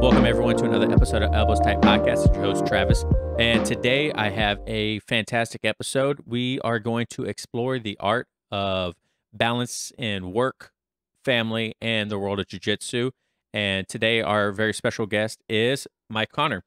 Welcome everyone to another episode of Elbows Tight Podcast. It's your host Travis, and today I have a fantastic episode. We are going to explore the art of balance in work, family, and the world of jiu-jitsu. And today our very special guest is Mike Connor.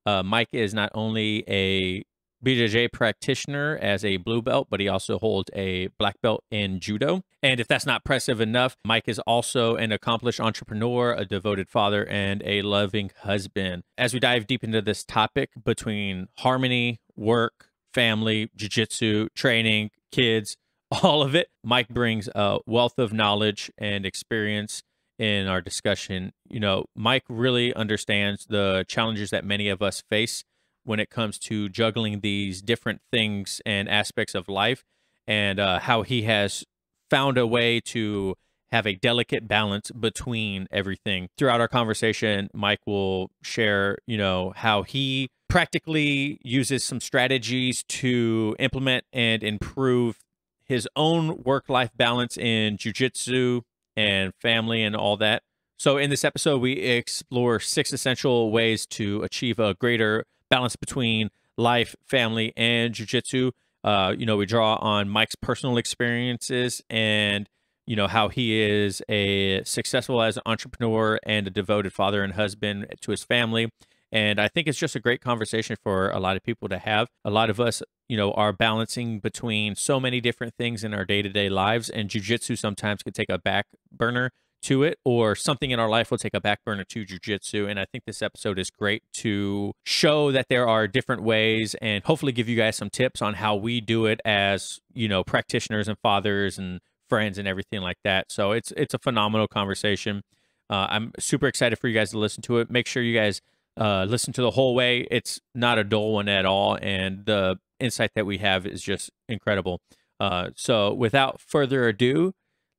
Mike is not only a BJJ practitioner as a blue belt, but he also holds a black belt in judo. And if that's not impressive enough, Mike is also an accomplished entrepreneur, a devoted father, and a loving husband. As we dive deep into this topic between harmony, work, family, jiu-jitsu, training, kids, all of it, Mike brings a wealth of knowledge and experience in our discussion. You know, Mike really understands the challenges that many of us face when it comes to juggling these different things and aspects of life, and how he has found a way to have a delicate balance between everything. Throughout our conversation, Mike will share, you know, how he practically uses some strategies to implement and improve his own work-life balance in jiu-jitsu and family and all that. So in this episode, we explore 6 essential ways to achieve a greater balance between life, family, and jiu-jitsu. You know, we draw on Mike's personal experiences and, you know, how he is a successful as an entrepreneur and a devoted father and husband to his family. And I think it's just a great conversation for a lot of people to have. A lot of us, you know, are balancing between so many different things in our day-to-day lives, and jiu-jitsu sometimes could take a back burner to it, or something in our life will take a back burner to jiu-jitsu. And I think this episode is great to show that there are different ways and hopefully give you guys some tips on how we do it as, you know, practitioners and fathers and friends and everything like that. So it's a phenomenal conversation. I'm super excited for you guys to listen to it. Make sure you guys listen to the whole way. It's not a dull one at all, and the insight that we have is just incredible. So without further ado,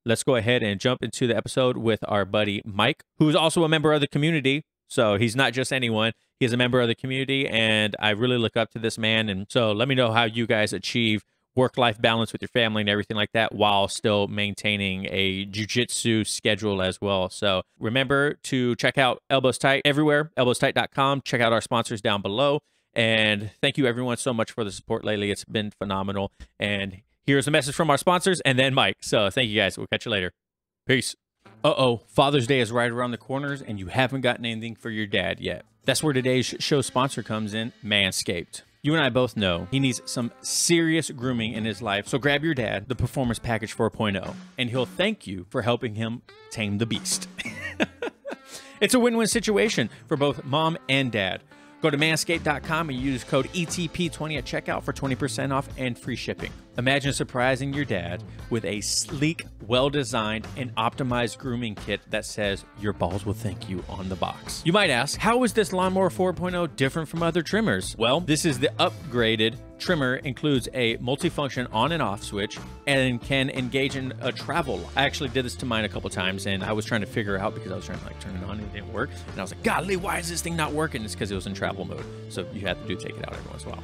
let's go ahead and jump into the episode with our buddy Mike, who's also a member of the community. So he's not just anyone. He's a member of the community, and I really look up to this man. And so let me know how you guys achieve work-life balance with your family and everything like that while still maintaining a jiu-jitsu schedule as well. So remember to check out Elbows Tight everywhere, elbowstight.com. Check out our sponsors down below. And thank you everyone so much for the support lately. It's been phenomenal. And here's a message from our sponsors and then Mike. So thank you guys. We'll catch you later. Peace. Uh-oh, Father's Day is right around the corners and you haven't gotten anything for your dad yet. That's where today's show sponsor comes in, Manscaped. You and I both know he needs some serious grooming in his life, so grab your dad the Performance Package 4.0, and he'll thank you for helping him tame the beast. It's a win-win situation for both mom and dad. Go to manscaped.com and use code ETP20 at checkout for 20% off and free shipping. Imagine surprising your dad with a sleek, well-designed, and optimized grooming kit that says your balls will thank you on the box. You might ask, how is this Lawnmower 4.0 different from other trimmers? Well, this is the upgraded trimmer, includes a multifunction on and off switch and can engage in a travel light. I actually did this to mine a couple times and I was trying to figure out because I was trying to like turn it on and it didn't work. And I was like, golly, why is this thing not working? It's because it was in travel mode. So you have to take it out every once in a while.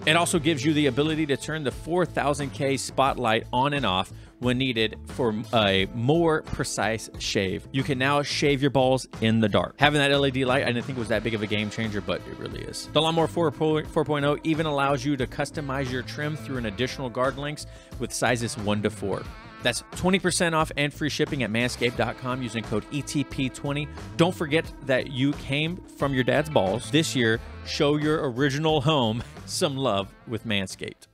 It also gives you the ability to turn the 4000K spotlight on and off when needed for a more precise shave. You can now shave your balls in the dark. Having that LED light, I didn't think it was that big of a game changer, but it really is. The Lawnmower 4.0 even allows you to customize your trim through an additional guard lengths with sizes 1 to 4. That's 20% off and free shipping at manscaped.com using code ETP20. Don't forget that you came from your dad's balls. This year, show your original home some love with Manscaped.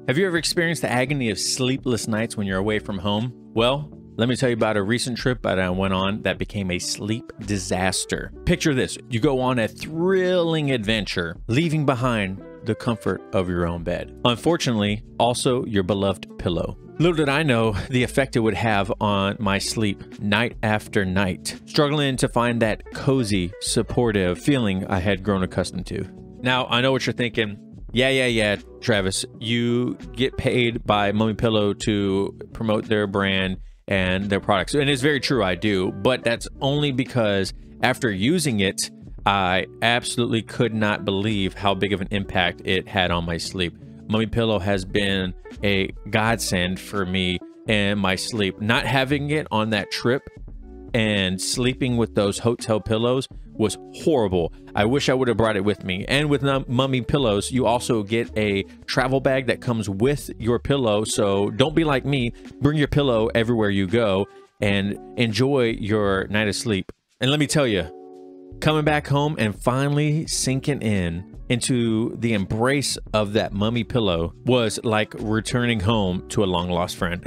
Have you ever experienced the agony of sleepless nights when you're away from home? Well, let me tell you about a recent trip that I went on that became a sleep disaster. Picture this. You go on a thrilling adventure, leaving behind the comfort of your own bed. Unfortunately, also your beloved pillow. Little did I know the effect it would have on my sleep night after night, struggling to find that cozy, supportive feeling I had grown accustomed to. Now, I know what you're thinking. Yeah, Travis, you get paid by Mummy Pillow to promote their brand and their products. And it's very true, I do, but that's only because after using it, I absolutely could not believe how big of an impact it had on my sleep. Mummy Pillow has been a godsend for me and my sleep. Not having it on that trip and sleeping with those hotel pillows was horrible. I wish I would have brought it with me. And with mummy pillows, you also get a travel bag that comes with your pillow. So don't be like me. Bring your pillow everywhere you go and enjoy your night of sleep. And let me tell you, coming back home and finally sinking into the embrace of that mummy pillow was like returning home to a long lost friend.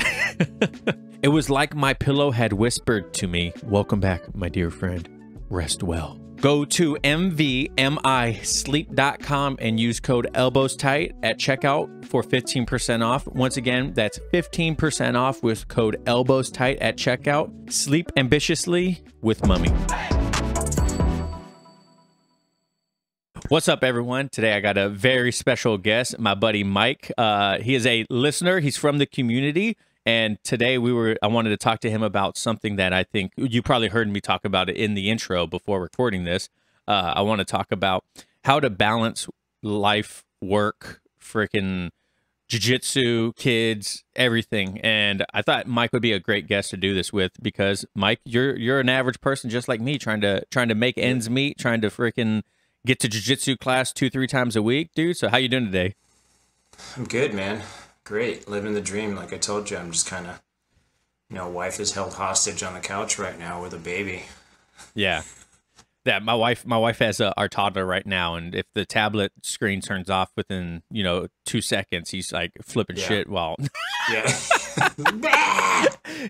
It was like my pillow had whispered to me, "Welcome back, my dear friend. Rest well." Go to mvmisleep.com and use code ElbowsTight at checkout for 15% off. Once again, that's 15% off with code ElbowsTight at checkout. Sleep ambitiously with Mummy. What's up, everyone? Today I got a very special guest, my buddy Mike. He is a listener. He's from the community. And today I wanted to talk to him about something that I think you probably heard me talk about it in the intro before recording this. I want to talk about how to balance life, work, freaking jiu-jitsu, kids, everything. And I thought Mike would be a great guest to do this with because Mike, you're an average person just like me, trying to make ends meet, trying to freaking get to jiu-jitsu class 2-3 times a week, dude. So how you doing today? I'm good, man. Great. Living the dream. Like I told you, I'm just kind of, wife is held hostage on the couch right now with a baby. Yeah. Yeah, my wife has our toddler right now, and if the tablet screen turns off within, 2 seconds, he's like flipping shit while Yeah.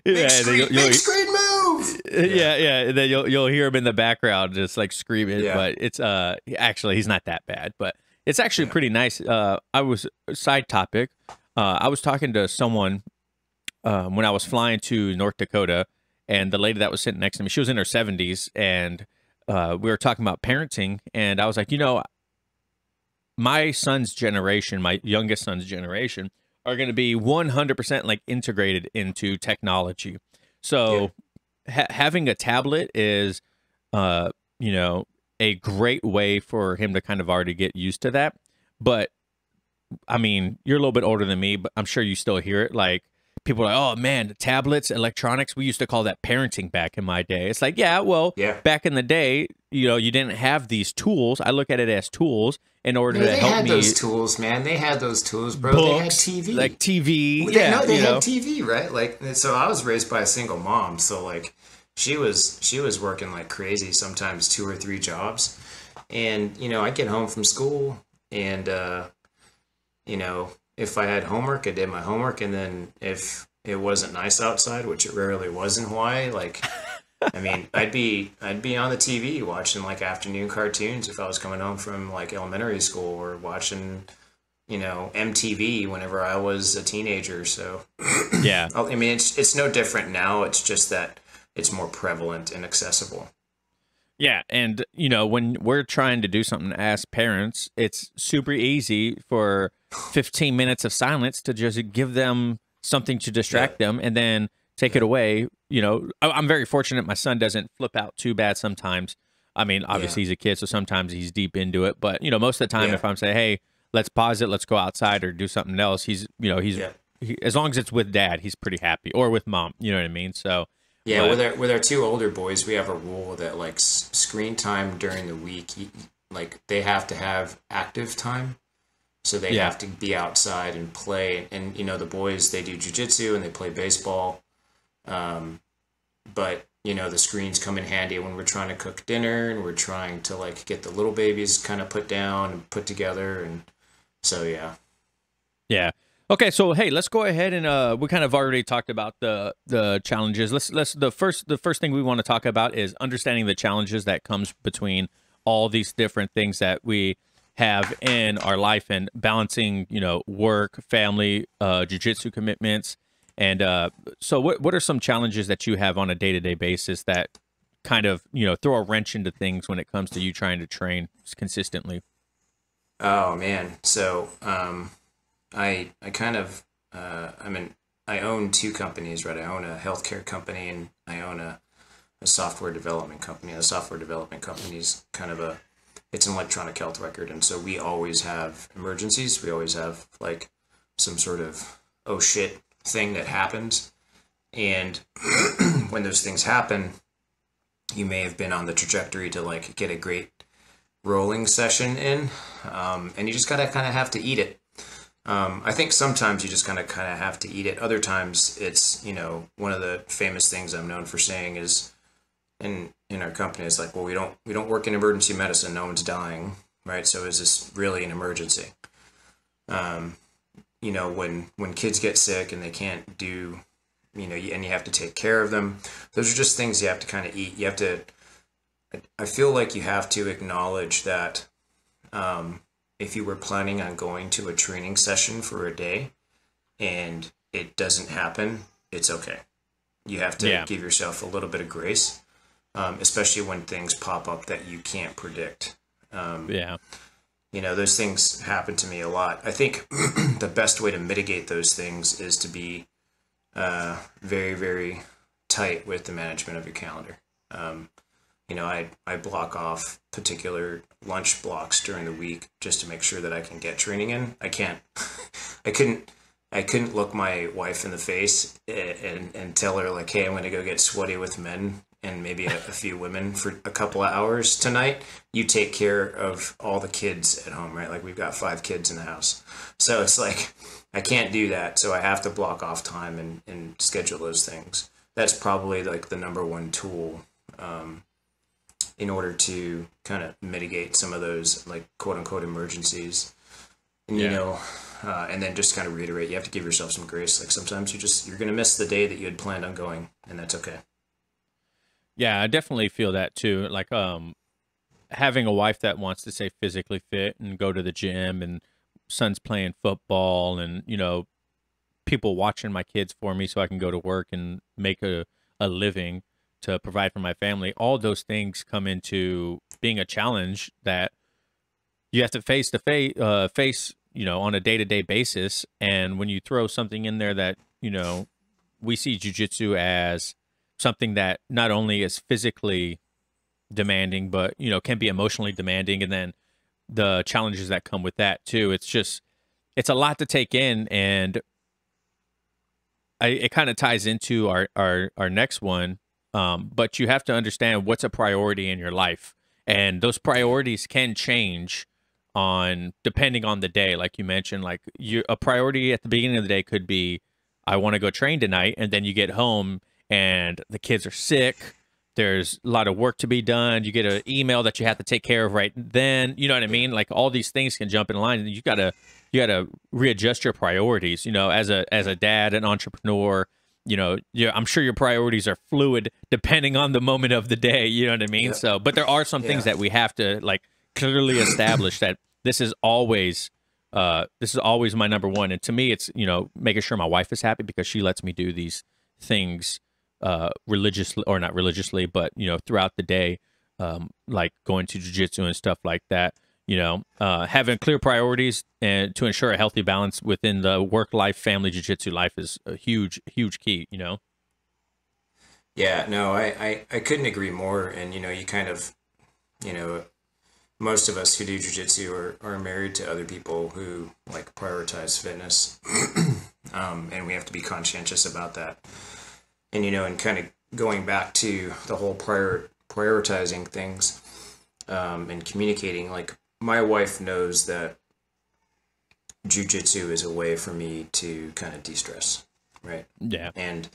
Big screen move. Yeah. And then you'll hear him in the background just like screaming, but it's actually he's not that bad, but it's actually pretty nice. Side topic. I was talking to someone when I was flying to North Dakota, and the lady that was sitting next to me, she was in her 70s, and we were talking about parenting, and I was like, my son's generation, my youngest son's generation, are going to be 100% like integrated into technology. So having a tablet is, a great way for him to kind of already get used to that. But I mean, you're a little bit older than me, but I'm sure you still hear it. Like people are like, "Oh man, tablets, electronics." We used to call that parenting back in my day. It's like, back in the day, you didn't have these tools. I look at it as tools in order to help me. They had those tools, man. They had those tools, bro. Books, they had TV. Like TV. Well, they had TV, right? Like, so I was raised by a single mom, so like she was working like crazy, sometimes 2 or 3 jobs. And, I get home from school and if I had homework, I did my homework, and then if it wasn't nice outside, which it rarely was in Hawaii, like, I mean, I'd be on the TV watching like afternoon cartoons if I was coming home from like elementary school, or watching, MTV whenever I was a teenager. So yeah, I mean, it's no different now. It's just that it's more prevalent and accessible. Yeah, and when we're trying to do something as parents, it's super easy for 15 minutes of silence to just give them something to distract them and then take it away. I'm very fortunate my son doesn't flip out too bad sometimes. I mean, obviously he's a kid, so sometimes he's deep into it, but most of the time if I'm saying, "Hey, let's pause it, let's go outside or do something else," he's as long as it's with dad, he's pretty happy, or with mom, you know what I mean? So yeah, with our 2 older boys, we have a rule that like screen time during the week, like they have to have active time, so they have to be outside and play. And the boys, they do jiu-jitsu and they play baseball, but the screens come in handy when we're trying to cook dinner and we're trying to like get the little babies kind of put down and put together, and so yeah. Okay, so hey, let's go ahead and we kind of already talked about the challenges. The first thing we want to talk about is understanding the challenges that comes between all these different things that we have in our life, and balancing, work, family, jiu-jitsu commitments. And so what are some challenges that you have on a day-to-day basis that kind of, throw a wrench into things when it comes to you trying to train consistently? Oh man. So, I kind of, I own 2 companies, right? I own a healthcare company and I own a software development company. The software development company is kind of it's an electronic health record. And so we always have emergencies. We always have like some sort of, oh shit thing that happens. And when those things happen, you may have been on the trajectory to like get a great rolling session in, and you just gotta kind of have to eat it. I think sometimes you just kind of have to eat it. Other times it's, one of the famous things I'm known for saying is in our company is like, well, we don't work in emergency medicine. No one's dying, right? So is this really an emergency? Um, when kids get sick and they can't do, and you have to take care of them, those are just things you have to kind of eat. You have to, I feel like you have to acknowledge that, if you were planning on going to a training session for a day and it doesn't happen, it's okay. You have to Yeah. give yourself a little bit of grace, especially when things pop up that you can't predict. Um, Yeah. those things happen to me a lot. I think the best way to mitigate those things is to be very, very tight with the management of your calendar. Um, I block off particular lunch blocks during the week just to make sure that I can get training in. I couldn't, I couldn't look my wife in the face and tell her like, hey, I'm going to go get sweaty with men and maybe a few women for a couple of hours tonight. You take care of all the kids at home, right? Like we've got 5 kids in the house. So it's like, I can't do that. So I have to block off time and schedule those things. That's probably like the number one tool, in order to kind of mitigate some of those like quote unquote emergencies. And Yeah. and then just kind of reiterate, you have to give yourself some grace. Like sometimes you're going to miss the day that you had planned on going, and that's okay. Yeah, I definitely feel that too. Like having a wife that wants to stay physically fit and go to the gym, and son's playing football, and people watching my kids for me so I can go to work and make a living to provide for my family. All those things come into being a challenge that you have to face, on a day-to-day basis. And when you throw something in there that, we see jujitsu as something that not only is physically demanding, but, can be emotionally demanding. And then the challenges that come with that too. It's a lot to take in. And it kind of ties into our next one. But you have to understand what's a priority in your life, and those priorities can change on depending on the day. Like you mentioned, like a priority at the beginning of the day could be, I want to go train tonight, and then you get home and the kids are sick. There's a lot of work to be done. You get an email that you have to take care of right then. You know what I Yeah. mean? Like all these things can jump in line, and you gotta readjust your priorities. As a dad, an entrepreneur, I'm sure your priorities are fluid depending on the moment of the day. You know what I mean? Yep. So, but there are some things Yeah. that we have to like clearly establish that this is always my number one. And to me, it's making sure my wife is happy because she lets me do these things religiously, or not religiously, but throughout the day, like going to jujitsu and stuff like that. Having clear priorities and to ensure a healthy balance within the work life, family, jiu-jitsu life is a huge, huge key. Yeah, no, I couldn't agree more. And, you kind of, you know, most of us who do jujitsu are married to other people who like prioritize fitness. And we have to be conscientious about that. And, and kind of going back to the whole prioritizing things, and communicating, like my wife knows that jujitsu is a way for me to kind of de-stress, right? Yeah. And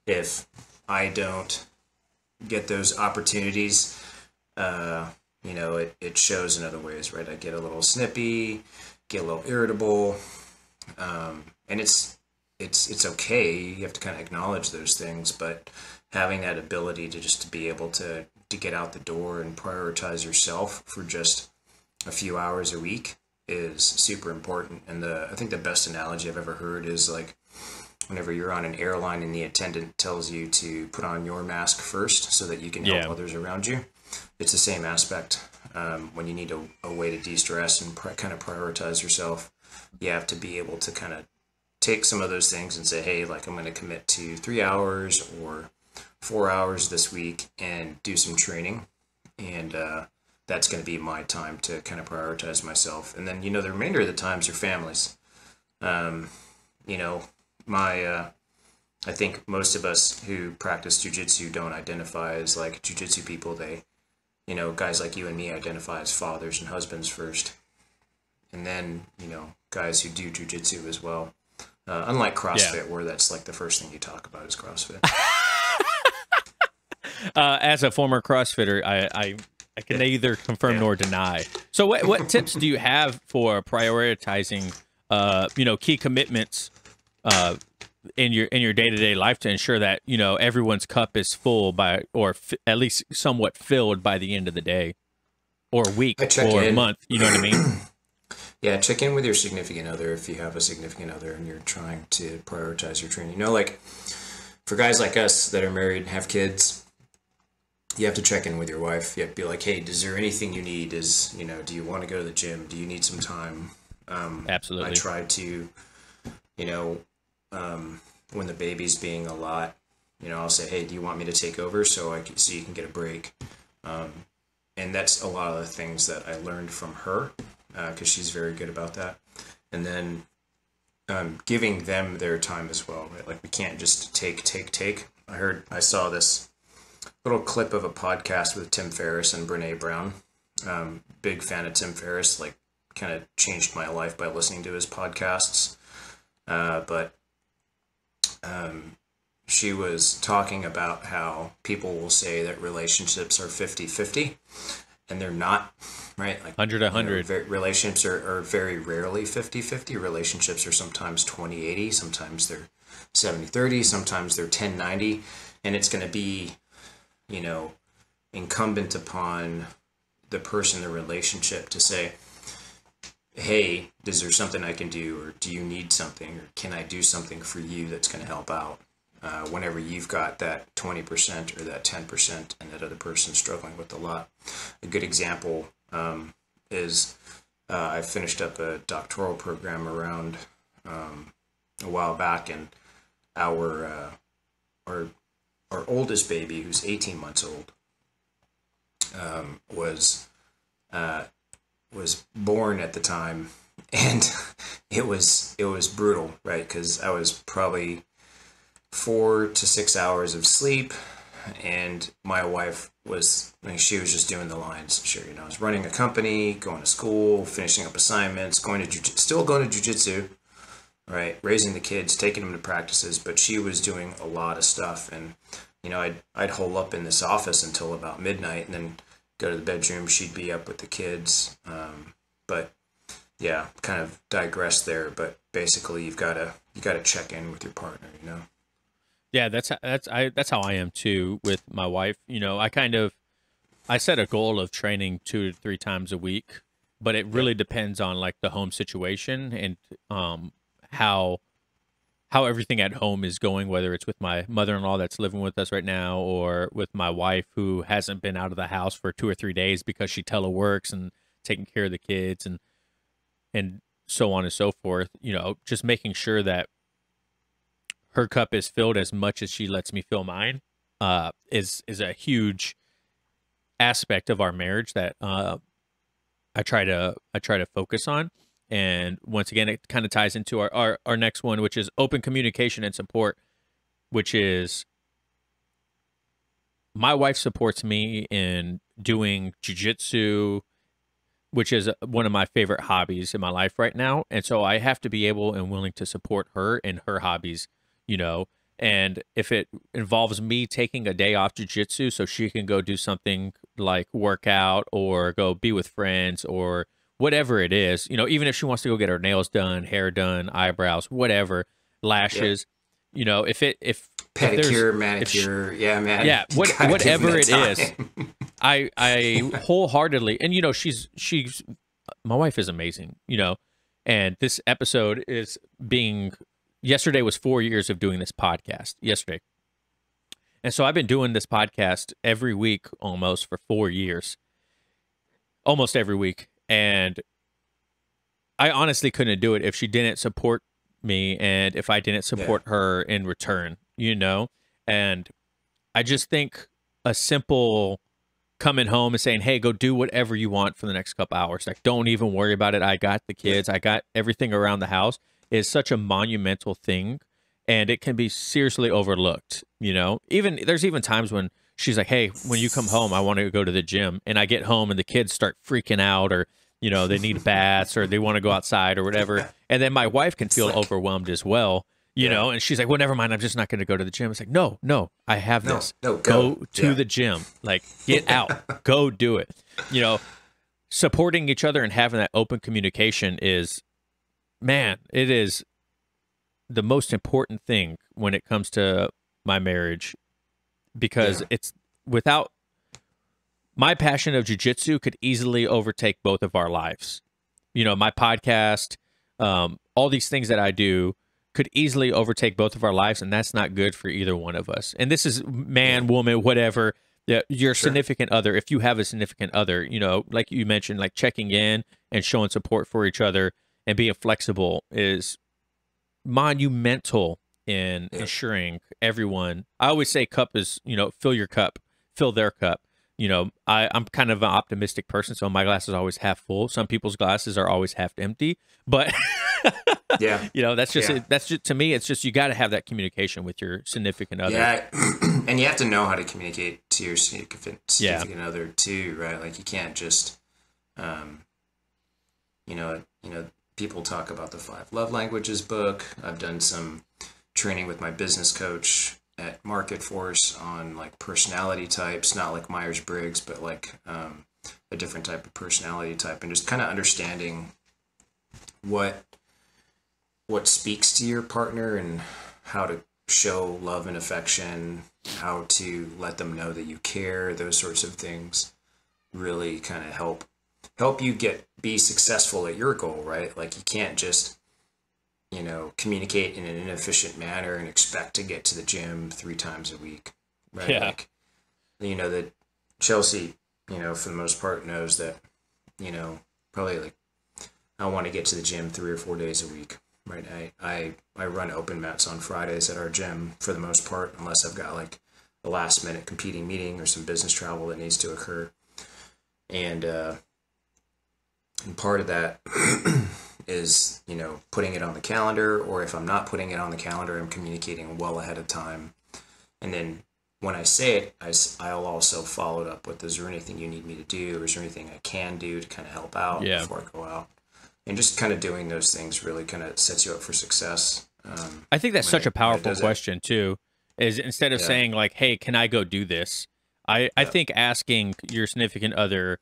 if I don't get those opportunities, it shows in other ways, right? I get a little snippy, get a little irritable, and it's okay. You have to kind of acknowledge those things, but having that ability to just to be able to get out the door and prioritize yourself for just a few hours a week is super important. And I think the best analogy I've ever heard is like whenever you're on an airline and the attendant tells you to put on your mask first so that you can help Yeah. others around you. It's the same aspect. When you need a way to de-stress and kind of prioritize yourself, you have to be able to kind of take some of those things and say, hey, like I'm going to commit to 3 hours or 4 hours this week and do some training. And that's going to be my time to kind of prioritize myself. And then, the remainder of the times are families. Um, you know, my I think most of us who practice jujitsu don't identify as like jujitsu people. They, you know, guys like you and me identify as fathers and husbands first. And then, you know, guys who do jujitsu as well. Unlike CrossFit, where that's like the first thing you talk about is CrossFit. As a former CrossFitter, I can neither confirm nor deny. So what tips do you have for prioritizing, you know, key commitments in your day-to-day life to ensure that, you know, everyone's cup is full by, or at least somewhat filled by the end of the day or week or month, you know what I mean? Yeah, check in with your significant other if you have a significant other and you're trying to prioritize your training. You know, like for guys like us that are married and have kids, you have to check in with your wife. You have to be like, hey, is there anything you need? You know, do you want to go to the gym? Do you need some time? Absolutely. I try to, you know, when the baby's being a lot, you know, I'll say, hey, do you want me to take over so you can get a break? And that's a lot of the things that I learned from her, because she's very good about that. And then giving them their time as well, right? Like we can't just take. I saw this little clip of a podcast with Tim Ferriss and Brene Brown. Big fan of Tim Ferriss, like kind of changed my life by listening to his podcasts. But she was talking about how people will say that relationships are 50-50, and they're not, right? Like 100-100. You know, relationships are very rarely 50-50. Relationships are sometimes 20-80, sometimes they're 70-30, sometimes they're 10-90, and it's going to be, you know, incumbent upon the person in the relationship to say, hey, is there something I can do, or do you need something, or can I do something for you that's going to help out whenever you've got that 20% or that 10% and that other person's struggling with a lot. A good example is I finished up a doctoral program around a while back, and our oldest baby, who's 18 months old, was born at the time, and it was brutal, right? Because I was probably 4 to 6 hours of sleep, and my wife was, I mean, she was just doing the lines. Sure, you know, I was running a company, going to school, finishing up assignments, still going to jiu-jitsu, right? Raising the kids, taking them to practices, but she was doing a lot of stuff, and you know, I'd hole up in this office until about midnight, and then go to the bedroom. She'd be up with the kids. But yeah, kind of digress there. But basically, you gotta check in with your partner. You know. Yeah, that's how I am too with my wife. You know, I set a goal of training 2 to 3 times a week, but it really depends on like the home situation and how everything at home is going, whether it's with my mother-in-law that's living with us right now or with my wife who hasn't been out of the house for 2 or 3 days because she teleworks and taking care of the kids and so on and so forth. You know, just making sure that her cup is filled as much as she lets me fill mine is a huge aspect of our marriage that I try to focus on. And once again, it kind of ties into our next one, which is open communication and support, which is my wife supports me in doing jiu-jitsu, which is one of my favorite hobbies in my life right now. And so I have to be able and willing to support her in her hobbies, you know. And if it involves me taking a day off jiu-jitsu so she can go do something like work out or go be with friends or whatever it is, you know, even if she wants to go get her nails done, hair done, eyebrows, whatever, lashes, you know, if pedicure, manicure, yeah, man, yeah, whatever it is, I wholeheartedly, and you know, she's my wife is amazing, you know, and this episode is yesterday was 4 years of doing this podcast yesterday. And so I've been doing this podcast every week almost for 4 years, almost every week. And I honestly couldn't do it if she didn't support me and if I didn't support her in return, you know? And I just think a simple coming home and saying, hey, go do whatever you want for the next couple hours. Like, don't even worry about it. I got the kids. I got everything around the house is such a monumental thing. and it can be seriously overlooked. You know, there's even times when she's like, "Hey, when you come home, I want to go to the gym," and I get home and the kids start freaking out, or they need baths, or they want to go outside or whatever, and then my wife can feel overwhelmed as well. And she's like, "Well, never mind. I'm just not going to go to the gym." It's like, no, I have this. No, go to the gym. Like, get out, go do it. Supporting each other and having that open communication is, man, it is the most important thing when it comes to my marriage, because it's without my passion of jiu-jitsu could easily overtake both of our lives. My podcast, all these things that I do could easily overtake both of our lives, and that's not good for either one of us. And this is man, woman, whatever, your significant other. If you have a significant other, like you mentioned, like checking in and showing support for each other and being flexible is monumental in ensuring everyone. I always say cup is, fill your cup, fill their cup. I'm kind of an optimistic person, so my glass is always half full. Some people's glasses are always half empty, but that's just to me, it's just, you got to have that communication with your significant other. Yeah. And you have to know how to communicate to your significant other too, right? Like, you can't just, people talk about the 5 love languages book. I've done some training with my business coach at Market Force on like personality types, not like Myers-Briggs, but like a different type of personality type, and just kind of understanding what speaks to your partner and how to show love and affection, how to let them know that you care. Those sorts of things really kind of help you be successful at your goal, right? Like, you can't just communicate in an inefficient manner and expect to get to the gym 3 times a week, right? Yeah. Like, that Chelsea, for the most part knows that, probably like, I want to get to the gym 3 or 4 days a week, right? I run open mats on Fridays at our gym for the most part, unless I've got like a last minute competing meeting or some business travel that needs to occur. And part of that is, putting it on the calendar, or if I'm not putting it on the calendar, I'm communicating well ahead of time. And then when I say it, I'll also follow it up with, is there anything you need me to do? Or is there anything I can do to kind of help out before I go out? And just kind of doing those things really kind of sets you up for success. I think that's such a powerful question too, is instead of saying like, hey, can I go do this? I think asking your significant other,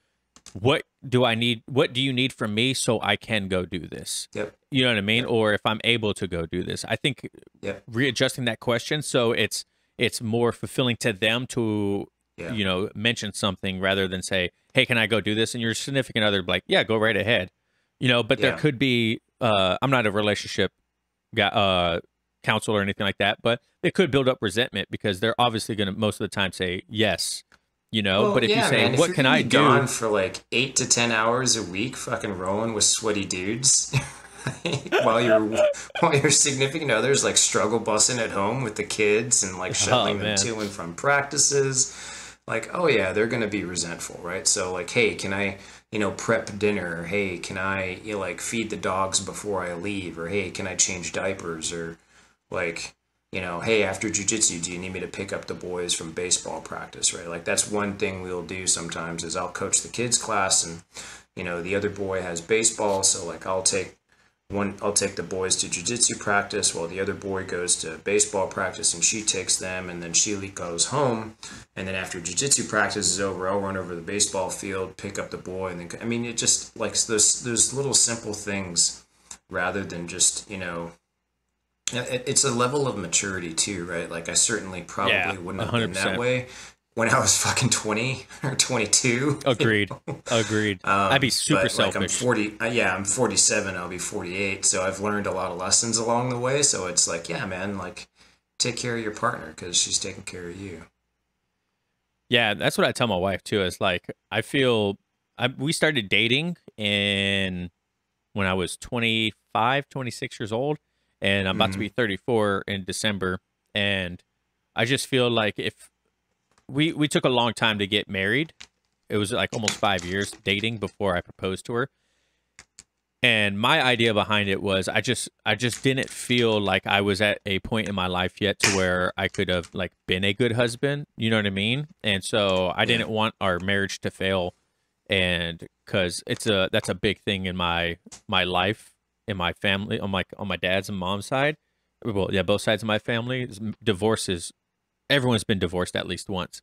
what do I need? What do you need from me so I can go do this? Yep. You know what I mean? Yep. Or if I'm able to go do this. I think readjusting that question so it's more fulfilling to them to, mention something rather than say, hey, can I go do this? And your significant other be like, yeah, go right ahead. But there could be, I'm not a relationship counselor or anything like that, but it could build up resentment because they're obviously going to most of the time say yes. But if you say, what can I do? Gone for like 8 to 10 hours a week, fucking rolling with sweaty dudes, while your significant other's like struggle bussing at home with the kids and like shuttling them to and from practices, like, oh yeah, they're gonna be resentful, right? So like, hey, can I, prep dinner? Or, hey, can I, feed the dogs before I leave? Or hey, can I change diapers? Or like, hey, after jiu-jitsu, do you need me to pick up the boys from baseball practice, right? Like, that's one thing we'll do sometimes is I'll coach the kids class, and, the other boy has baseball. So like, I'll take the boys to jiu-jitsu practice while the other boy goes to baseball practice, and she takes them, and then she goes home. And then after jiu-jitsu practice is over, I'll run over to the baseball field, pick up the boy. And then, it just like those little simple things rather than just, it's a level of maturity too, right? Like, I certainly probably wouldn't have been that way when I was fucking 20 or 22. Agreed. Agreed. I'd be super selfish. Like, I'm 47. I'll be 48. So I've learned a lot of lessons along the way. So it's like, yeah, man, like, take care of your partner because she's taking care of you. Yeah, that's what I tell my wife too. Is like, I feel we started dating when I was 25, 26 years old. And I'm about to be 34 in December. And I just feel like if we took a long time to get married, it was like almost 5 years dating before I proposed to her. And my idea behind it was I just didn't feel like I was at a point in my life yet to where I could have like been a good husband, you know what I mean? And so I Yeah. didn't want our marriage to fail, and cuz that's a big thing in my life, in my family, on my dad's and mom's side. Well, yeah, both sides of my family, divorce is everyone's been divorced at least once.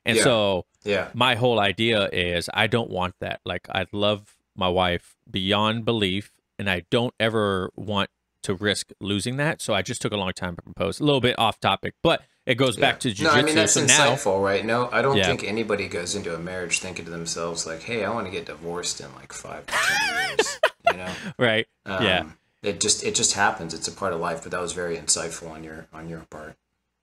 And Yeah. so Yeah. my whole idea is I don't want that. Like I love my wife beyond belief, and I don't ever want to risk losing that. So I just took a long time to propose. A little bit off topic, but it goes Yeah. back to No, I mean, jujitsu. that's So now, insightful, right? No, I don't yeah, think anybody goes into a marriage thinking to themselves like, "Hey, I want to get divorced in like 5 to 10 years." You know, right, yeah. it just happens. It's a part of life. But that was very insightful on your part.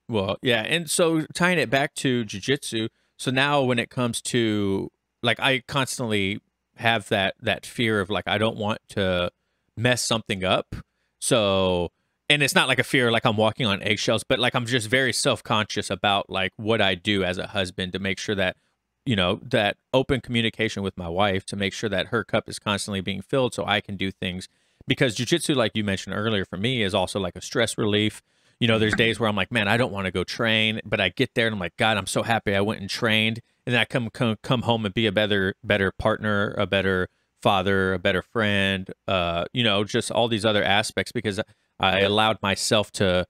Well, yeah, and so tying it back to jujitsu. So now when it comes to like, I constantly have that fear of like I don't want to mess something up. So, and it's not like a fear like I'm walking on eggshells, but like I'm just very self-conscious about like what I do as a husband to make sure that that open communication with my wife to make sure that her cup is constantly being filled so I can do things, because jujitsu, like you mentioned earlier, for me is also like a stress relief. There's days where I'm like, man, I don't want to go train, but I get there and I'm like, God, I'm so happy I went and trained, and then I come home and be a better partner, a better father, a better friend, just all these other aspects, because I Yep. allowed myself to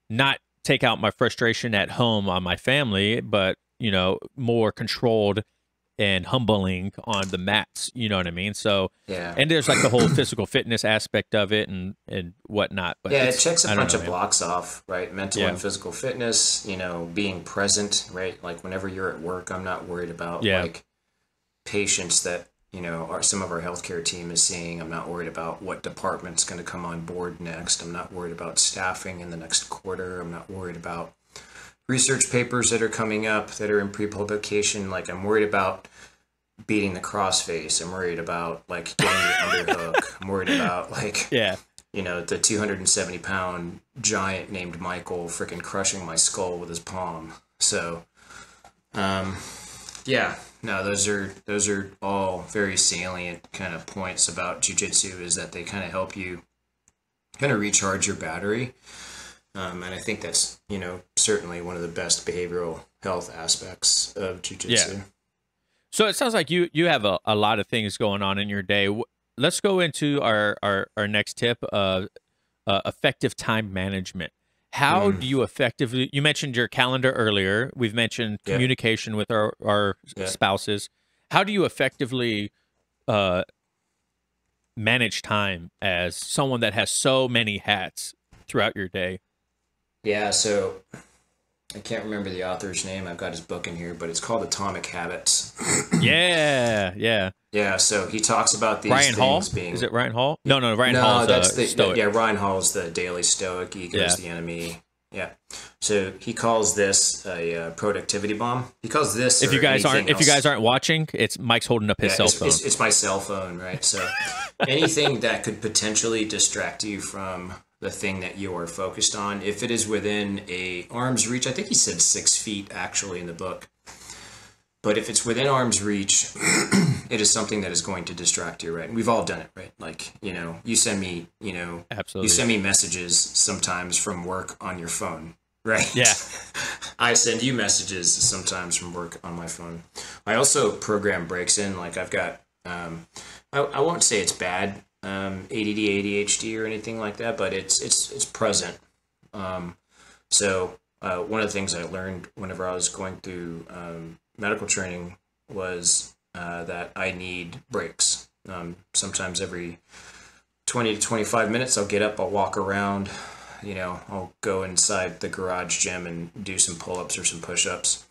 not take out my frustration at home on my family, but more controlled and humbling on the mats. You know what I mean? So, Yeah. and there's like the whole physical fitness aspect of it and whatnot. But Yeah, it checks a I don't bunch know, of man. blocks off, right? Mental Yeah, and physical fitness, being present, right? Like whenever you're at work, I'm not worried about yeah, like patients that, some of our healthcare team is seeing. I'm not worried about what department's going to come on board next. I'm not worried about staffing in the next quarter. I'm not worried about research papers that are coming up that are in pre-publication. Like I'm worried about beating the crossface. I'm worried about like getting the underhook. I'm worried about like yeah. the 270-pound giant named Michael freaking crushing my skull with his palm. So, yeah, no, those are all very salient kind of points about jujitsu, is that they kind of help you kind of recharge your battery. And I think that's, certainly one of the best behavioral health aspects of Yeah. jujitsu. So it sounds like you have a lot of things going on in your day. Let's go into our next tip of effective time management. How Mm, do you effectively? You mentioned your calendar earlier. We've mentioned yeah, communication with our yeah. spouses. How do you effectively uh, manage time as someone that has so many hats throughout your day? Yeah, so I can't remember the author's name. I've got his book in here, but it's called Atomic Habits. Yeah, yeah. Yeah, so he talks about these Ryan things Hall? Is being. it Ryan Hall? No, no. Ryan No, Hall's that's Stoic. yeah, Ryan Hall's the Daily Stoic. Ego's Yeah. the enemy. Yeah. So he calls this a productivity bomb. He calls this or anything If you else. guys aren't watching, it's Mike's holding up his Yeah, cell it's, phone. it's, it's my cell phone, right? So anything that could potentially distract you from the thing that you are focused on, if it is within a arm's reach, I think he said 6 feet actually in the book. But if it's within arm's reach, it is something that is going to distract you, right? And we've all done it, right? Like, you send me, Absolutely. messages sometimes from work on your phone, right? Yeah. I send you messages sometimes from work on my phone. I also program breaks in, like I've got, I won't say it's bad, ADD, ADHD or anything like that, but it's present. So one of the things I learned whenever I was going through medical training was that I need breaks. Sometimes every 20 to 25 minutes, I'll get up, I'll walk around, I'll go inside the garage gym and do some pull-ups or some push-ups,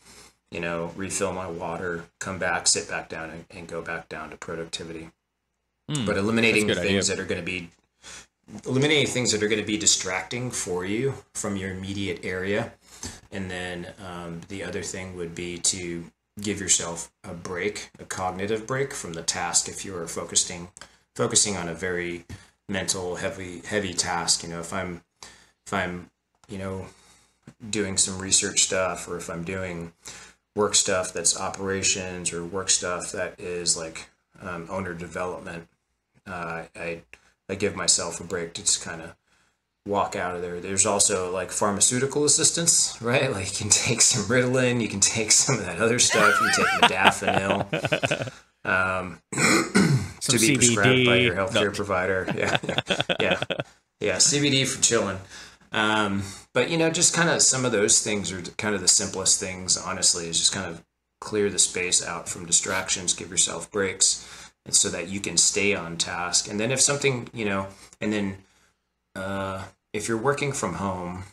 refill my water, come back, sit back down and go back down to productivity. But That's a eliminating good idea. things that are going to be distracting for you from your immediate area. And then the other thing would be to give yourself a break, a cognitive break from the task. If you're focusing on a very mental, heavy task, if I'm doing some research stuff, or if I'm doing work stuff that's operations, or work stuff that is like owner development, I give myself a break to just kind of walk out of there. There's also like pharmaceutical assistance, right? Like you can take some Ritalin, you can take some of that other stuff, you can take modafinil, to be CBD. prescribed by your healthcare provider. Yeah, CBD for chilling. But just kind of some of those things are kind of the simplest things, honestly, is just kind of clear the space out from distractions, give yourself breaks, and so that you can stay on task. And then if something, and then if you're working from home,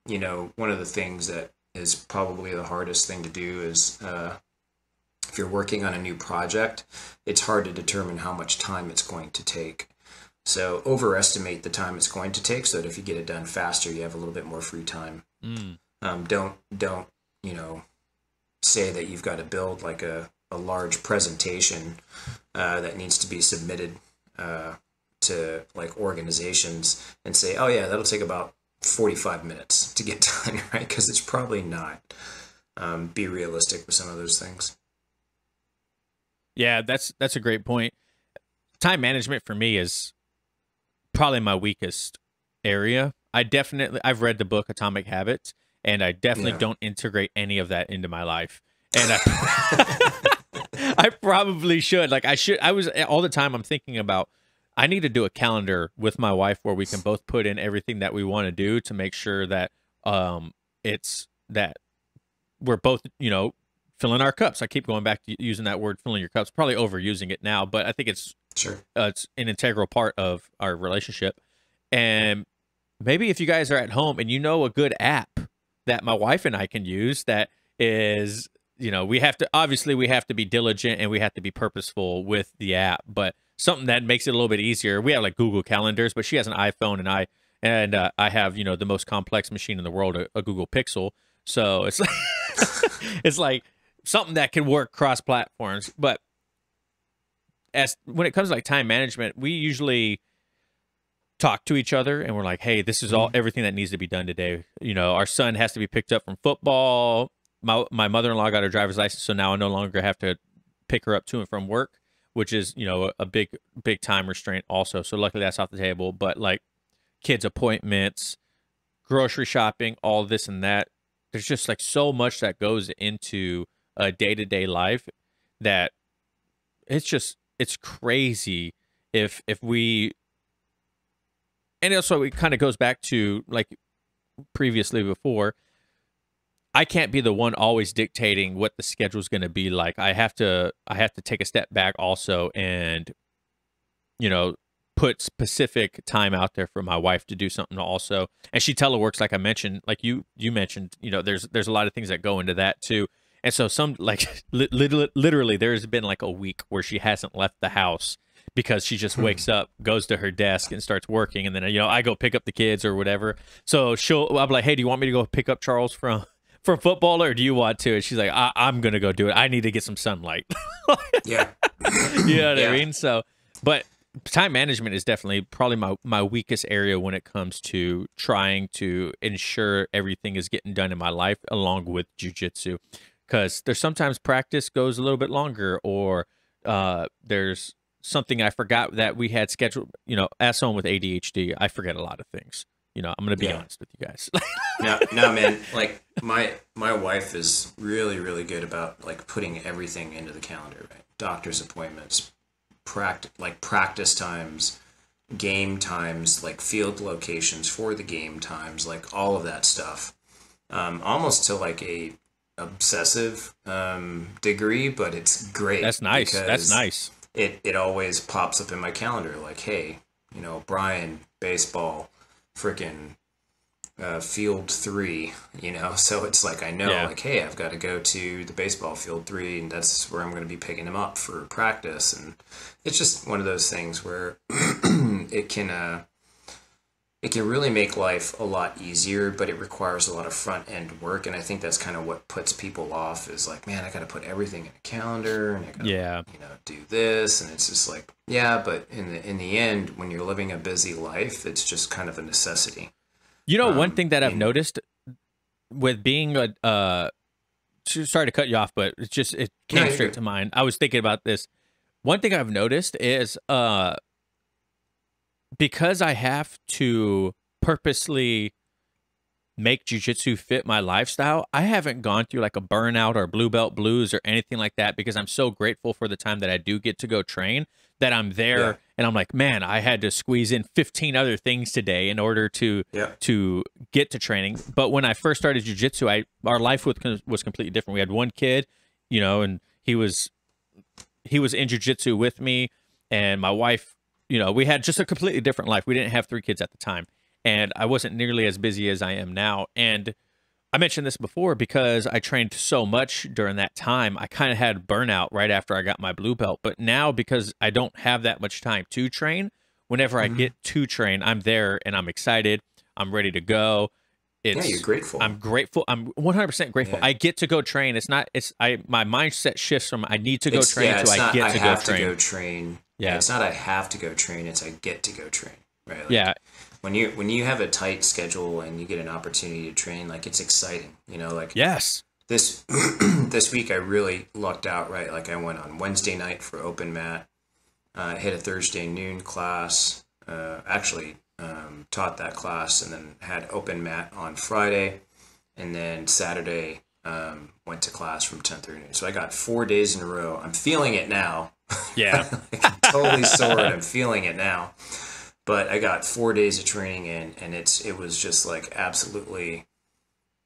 one of the things that is probably the hardest thing to do is if you're working on a new project, it's hard to determine how much time it's going to take. So overestimate the time it's going to take so that if you get it done faster, you have a little bit more free time. Don't say that you've got to build like a large presentation that needs to be submitted to like organizations and say, oh yeah, that'll take about 45 minutes to get done, right? Because it's probably not. Be realistic with some of those things. Yeah, that's a great point. Time management for me is probably my weakest area. I've read the book Atomic Habits, and I definitely don't integrate any of that into my life. And I probably should. Like I was all the time I'm thinking about, I need to do a calendar with my wife where we can both put in everything that we want to do to make sure that it's that we're both, filling our cups. I keep going back to using that word, filling your cups, probably overusing it now, but I think it's it's an integral part of our relationship. And maybe if you guys are at home and a good app that my wife and I can use that is, we have to be diligent and we have to be purposeful with the app, but something that makes it a little bit easier. We have like Google Calendars, but she has an iPhone and I have, the most complex machine in the world, a Google Pixel. So it's like, it's like something that can work cross platforms. But when it comes to like time management, we usually talk to each other and we're like, hey, this is everything that needs to be done today. Our son has to be picked up from football. My mother-in-law got her driver's license, so now I no longer have to pick her up to and from work, which is, a big time restraint also. So luckily that's off the table. But like kids' appointments, grocery shopping, all this and that, there's just like so much that goes into a day-to-day life that it's crazy if we, and also it kind of goes back to like previously before, I can't be the one always dictating what the schedule is going to be like. I have to take a step back also and, put specific time out there for my wife to do something also. And she teleworks, like I mentioned, like you mentioned, there's a lot of things that go into that too. And so some like literally there's been like a week where she hasn't left the house because she just wakes up, goes to her desk and starts working. And then, I go pick up the kids or whatever. So I'll be like, hey, do you want me to go pick up Charles from football, or do you want to? And she's like, I'm going to go do it. I need to get some sunlight. Yeah. You know what I mean? So, but time management is definitely probably my weakest area when it comes to trying to ensure everything is getting done in my life along with jiu-jitsu. Because there's sometimes practice goes a little bit longer, or there's something I forgot that we had scheduled. As someone with ADHD, I forget a lot of things. I'm going to be honest with you guys. No, man. Like my wife is really, really good about like putting everything into the calendar. Right? Doctor's appointments, practice times, game times, like field locations for the game times, like all of that stuff. Almost to like a obsessive degree, but it's great. That's nice. That's nice. It always pops up in my calendar like, hey, Brian, baseball, freaking field 3, so it's like I know like, hey, I've got to go to the baseball field 3 and that's where I'm going to be picking him up for practice. And it's just one of those things where it can really make life a lot easier, but it requires a lot of front end work. And I think that's kind of what puts people off is like, man, I got to put everything in a calendar and I got to, do this. And it's just like, yeah, but in the end, when you're living a busy life, it's just kind of a necessity. One thing that I've noticed with being sorry to cut you off, but it came straight to mind. I was thinking about this. One thing I've noticed is, because I have to purposely make jiu-jitsu fit my lifestyle, I haven't gone through like a burnout or blue belt blues or anything like that, because I'm so grateful for the time that I do get to go train, that I'm there and I'm like, man, I had to squeeze in 15 other things today in order to get to training. But when I first started jiu-jitsu, our life was completely different. We had one kid, you know, and he was in jiu-jitsu with me, and my wife, you know, we had just a completely different life. We didn't have 3 kids at the time. And I wasn't nearly as busy as I am now. And I mentioned this before, because I trained so much during that time, I kind of had burnout right after I got my blue belt. But now, because I don't have that much time to train, whenever I get to train, I'm there and I'm excited. I'm ready to go. You're grateful. I'm grateful. I'm 100% grateful. I get to go train. My mindset shifts from I need to go train to I get to go train. Yeah. It's not I have to go train. It's I get to go train. Right. Like, yeah. When you have a tight schedule and you get an opportunity to train, like, it's exciting, you know, like, yes, this week I really lucked out, right? Like, I went on Wednesday night for open mat, hit a Thursday noon class, taught that class, and then had open mat on Friday, and then Saturday, went to class from 10:30 noon. So I got 4 days in a row. I'm feeling it now. Yeah. Like, I'm totally sore and I'm feeling it now. But I got 4 days of training in, and it was just like absolutely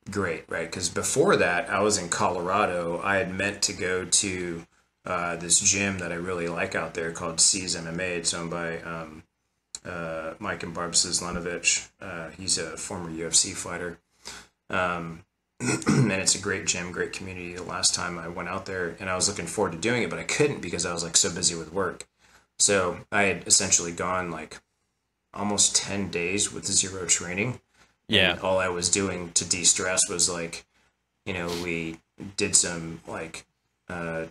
great, right? Because before that, I was in Colorado. I had meant to go to this gym that I really like out there called C's MMA. It's owned by Mike and Barb Zizlanovich. He's a former UFC fighter. And it's a great gym, great community. The last time I went out there, and I was looking forward to doing it, but I couldn't because I was like so busy with work. So I had essentially gone like almost 10 days with 0 training. Yeah. And all I was doing to de-stress was like, you know, we did some like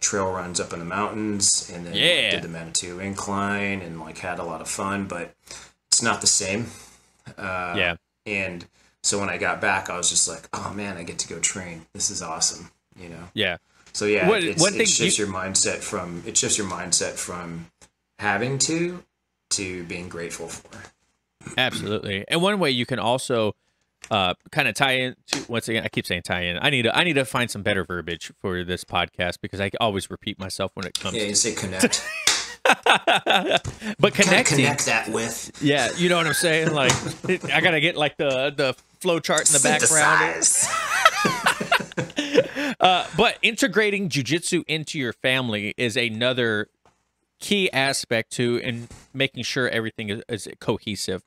trail runs up in the mountains, and then did the Manitou incline, and like had a lot of fun, but it's not the same. And so when I got back, I was just like, oh man, I get to go train. This is awesome, you know? Yeah. So yeah, it shifts your mindset from having to being grateful for. Absolutely. And one way you can also kind of tie in to, once again, I keep saying tie in. I need to find some better verbiage for this podcast, because I always repeat myself when it comes to you say connect. But connecting, connect that with. Yeah, you know what I'm saying? Like, I got to get like the flow chart in the background. But integrating jiu-jitsu into your family is another key aspect to in making sure everything is cohesive.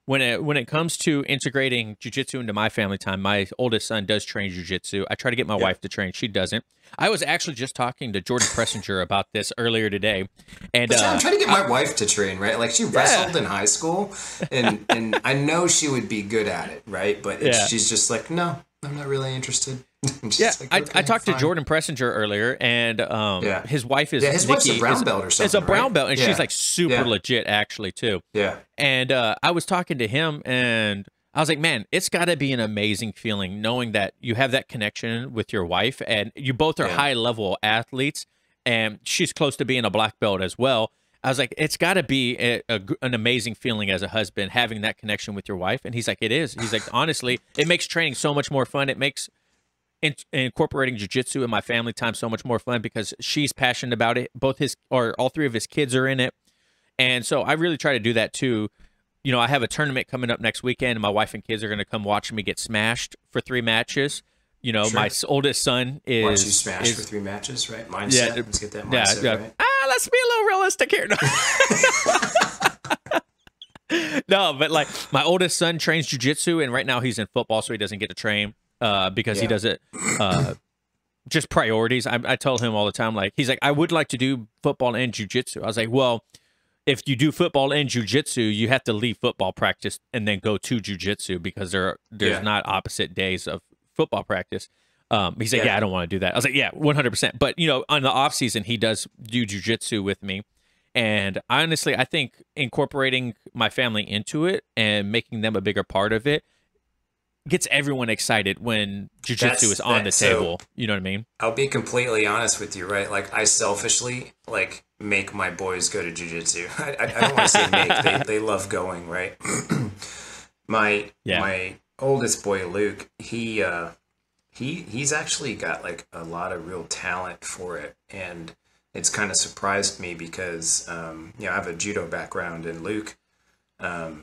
When it comes to integrating jiu-jitsu into my family time, my oldest son does train jiu-jitsu. I try to get my wife to train. She doesn't. I was actually just talking to Jordan Pressinger about this earlier today. And I'm trying to get my wife to train, right? Like, she wrestled in high school, and I know she would be good at it, right? But she's just like, no, I'm not really interested. Like, I talked to Jordan Pressinger earlier, and his wife is his wife's a brown belt or something. It's a brown belt, and she's like super legit, actually, too. Yeah. And I was talking to him, and I was like, man, it's got to be an amazing feeling knowing that you have that connection with your wife, and you both are high-level athletes, and she's close to being a black belt as well. I was like, it's got to be an amazing feeling as a husband, having that connection with your wife. And he's like, it is. He's like, honestly, it makes training so much more fun. It makes incorporating jiu-jitsu in my family time so much more fun, because she's passionate about it. All 3 of his kids are in it. And so I really try to do that too. You know, I have a tournament coming up next weekend, and my wife and kids are going to come watch me get smashed for 3 matches. You know, my oldest son is... Watch you smash for 3 matches, right? Mindset. Let's get that mindset, right? Let's be a little realistic here. No, but like, my oldest son trains jiu-jitsu, and right now he's in football, so he doesn't get to train because he does it just priorities. I tell him all the time, like, he's like, I would like to do football and jiu-jitsu. I was like, well, if you do football and jiu-jitsu, you have to leave football practice and then go to jiu-jitsu, because there's not opposite days of football practice. He's like, I don't want to do that. I was like, 100%. But, you know, on the off season, he does do jiu-jitsu with me. And honestly, I think incorporating my family into it and making them a bigger part of it gets everyone excited when jiu-jitsu is on the table. You know what I mean? I'll be completely honest with you, right? Like, I selfishly, like, make my boys go to jiu-jitsu. I don't want to say make. They love going, right? My oldest boy, Luke, he's actually got like a lot of real talent for it, and it's kind of surprised me because I have a judo background, and Luke, I'll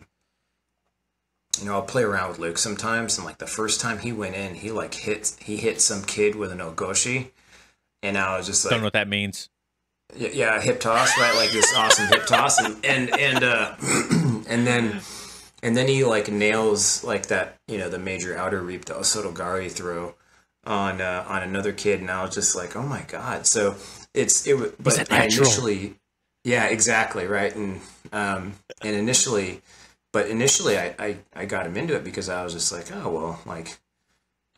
play around with Luke sometimes, and like the first time he went in, he hit some kid with an ogoshi, and I was just like, don't know what that means. Yeah, hip toss, right? Like this awesome hip toss, and then he like nails like that, the major outer reap, the Osotogari throw on another kid, and I was just like, oh my god! So but initially, yeah, exactly, right, initially I got him into it because I was just like, oh well, like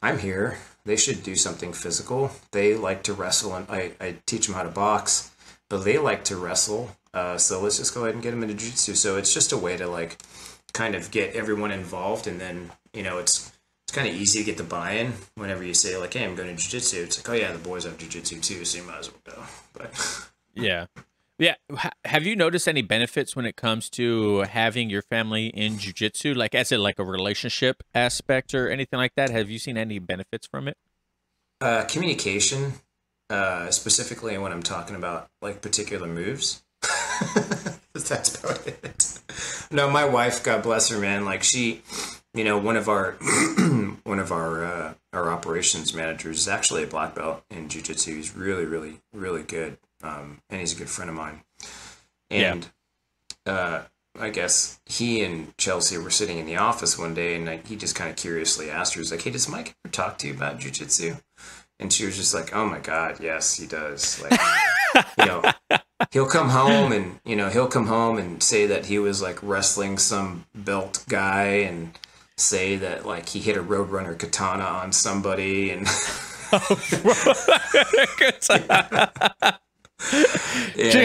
I'm here, they should do something physical. They like to wrestle, and I teach them how to box, but they like to wrestle. So let's just go ahead and get them into jiu-jitsu. So it's just a way to like kind of get everyone involved, and then it's kind of easy to get the buy-in whenever you say like, hey, I'm going to jiu-jitsu. It's like, oh yeah, the boys have jiu-jitsu too, so you might as well go. But yeah. Have you noticed any benefits when it comes to having your family in jiu-jitsu, like as like a relationship aspect or anything like that? Have you seen any benefits from it? Communication, specifically when I'm talking about like particular moves. That's about it. No, my wife, God bless her, man. Like she, one of our our operations managers is actually a black belt in jiu-jitsu. He's really, really, really good, and he's a good friend of mine. And I guess he and Chelsea were sitting in the office one day, and he just kind of curiously asked her, he's like, "Hey, does Mike ever talk to you about jiu-jitsu?" And she was just like, "Oh my God, yes, he does." Like, he'll come home and say that he was like wrestling some belt guy and say that like he hit a Roadrunner katana on somebody and I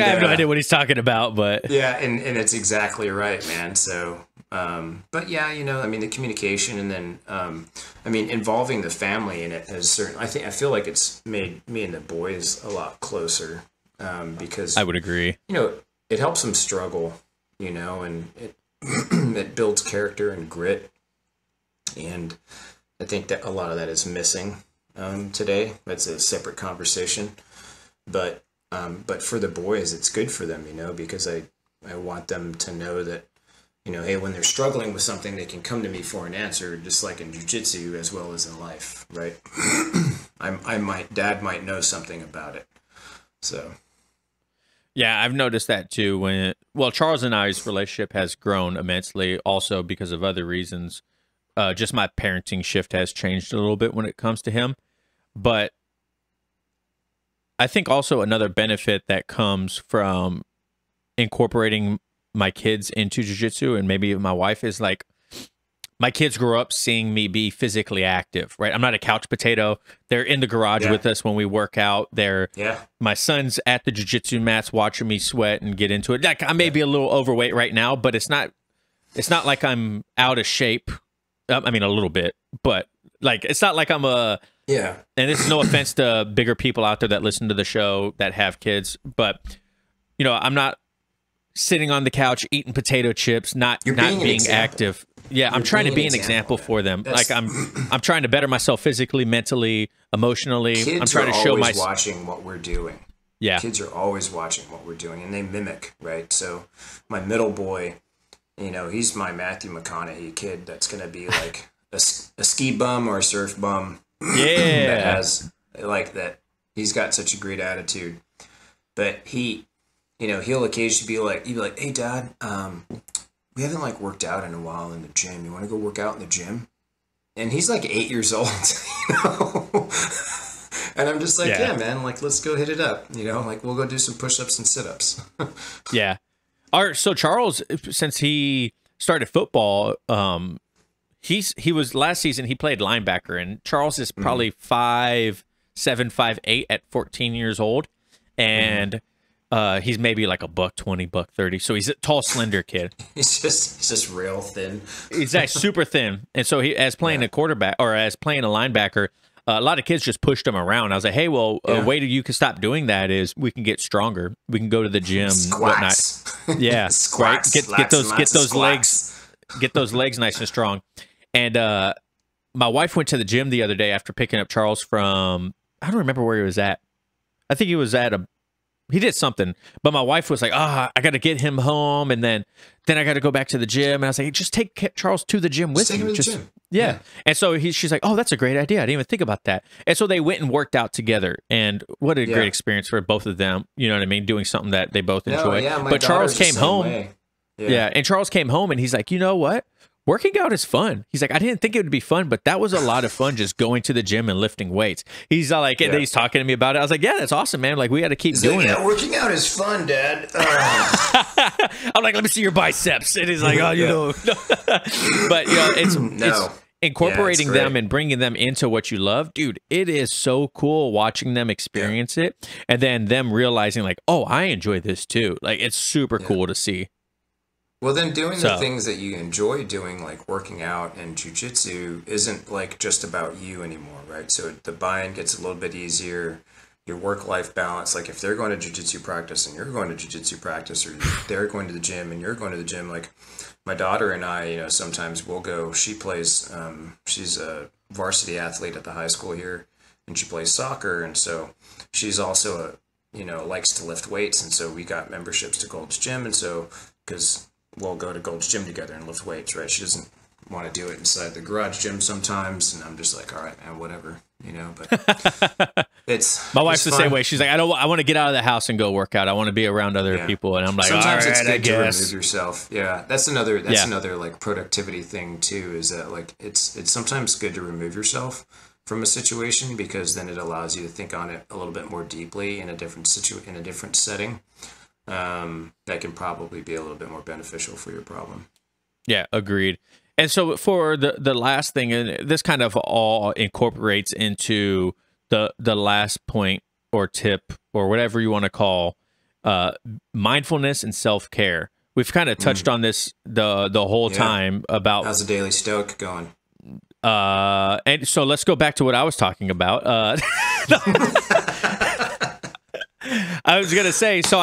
have no idea what he's talking about, but yeah, and it's exactly right, man. So but yeah, the communication, and then involving the family in it has certainly, I feel like it's made me and the boys a lot closer. Because I would agree. It helps them struggle, and it it builds character and grit. And I think that a lot of that is missing today. That's a separate conversation. But for the boys, it's good for them, because I want them to know that, hey, when they're struggling with something, they can come to me for an answer, just like in jiu-jitsu as well as in life, right? Dad might know something about it. So. Yeah, I've noticed that too. Charles and I's relationship has grown immensely, also because of other reasons. Just my parenting shift has changed a little bit when it comes to him. But I think also another benefit that comes from incorporating my kids into jiu-jitsu, and maybe my wife, is like, my kids grew up seeing me be physically active, right? I'm not a couch potato. They're in the garage with us when we work out. My son's at the jiu-jitsu mats watching me sweat and get into it. Like, I may be a little overweight right now, but it's not like I'm out of shape. I mean, a little bit, but like, it's not like I'm and this is no offense to bigger people out there that listen to the show that have kids, but I'm not sitting on the couch eating potato chips, not being active. Yeah, I'm trying to be an example for them. Like I'm trying to better myself physically, mentally, emotionally. Kids I'm trying to show watching what we're doing. Yeah, kids are always watching what we're doing, and they mimic, right? So my middle boy, he's my Matthew McConaughey kid. That's gonna be like a ski bum or a surf bum. Yeah, that has like that. He's got such a great attitude, but he'll occasionally be like, "Hey, Dad, we haven't like worked out in a while in the gym. You want to go work out in the gym?" And he's like 8 years old, and I'm just like, yeah, man, like, let's go hit it up. Like, we'll go do some push-ups and sit-ups. Yeah. So Charles, since he started football, he was last season, he played linebacker, and Charles is probably 5'7", 5'8" at 14 years old. And he's maybe like $120, $130. So he's a tall, slender kid. He's just real thin. He's like super thin. And so as playing a quarterback, or as playing a linebacker, a lot of kids just pushed him around. I was like, hey, well, a Yeah. way that you can stop doing that is we can get stronger. We can go to the gym, whatnot. Squats. Yeah, Squats. right. Get Lots and lots of those legs, squats. get those legs nice and strong. And my wife went to the gym the other day after picking up Charles from, I don't remember where he was at. I think he was at he did something, but my wife was like, I got to get him home. And then I got to go back to the gym. And I was like, just take Charles to the gym with Take him you. to the gym. Yeah. And so she's like, oh, that's a great idea. I didn't even think about that. And so they went and worked out together. And what a great experience for both of them. You know what I mean? Doing something that they both enjoy. Yeah, but Charles came home. Way. Yeah. And Charles came home and he's like, you know what? Working out is fun. He's like, I didn't think it would be fun, but that was a lot of fun just going to the gym and lifting weights. He's like, and he's talking to me about it. I was like, yeah, that's awesome, man. Like, we got to keep doing it. Working out is fun, Dad. I'm like, let me see your biceps. And he's like, oh, you know. But, you know, it's incorporating them and bringing them into what you love. Dude, it is so cool watching them experience it. And then them realizing like, oh, I enjoy this too. Like, it's super cool to see. Well, then doing the things that you enjoy doing, like working out and jiu-jitsu, isn't like just about you anymore, right? So the buy-in gets a little bit easier. Your work-life balance, like if they're going to jiu-jitsu practice and you're going to jiu-jitsu practice, or they're going to the gym and you're going to the gym, like my daughter and I, you know, sometimes we'll go, she plays, she's a varsity athlete at the high school here, and she plays soccer. And so she's also likes to lift weights. And so we got memberships to Gold's Gym. And so, because we'll go to Gold's Gym together and lift weights, right? She doesn't want to do it inside the garage gym sometimes, and I'm just like, all right, man, whatever, you know. But it's my wife's it's the fun. same way. She's like, I want to get out of the house and go work out. I want to be around other people, and I'm like, sometimes all it's right, good I to guess. remove yourself. Yeah, that's another like productivity thing too. Is that like it's sometimes good to remove yourself from a situation, because then it allows you to think on it a little bit more deeply in a different setting. That can probably be a little bit more beneficial for your problem. Yeah, agreed. And so for the last thing, and this kind of all incorporates into the last point or tip or whatever you want to call mindfulness and self-care. We've kind of touched on this the whole time about how's the Daily Stoic going? And so let's go back to what I was talking about. I was gonna say, so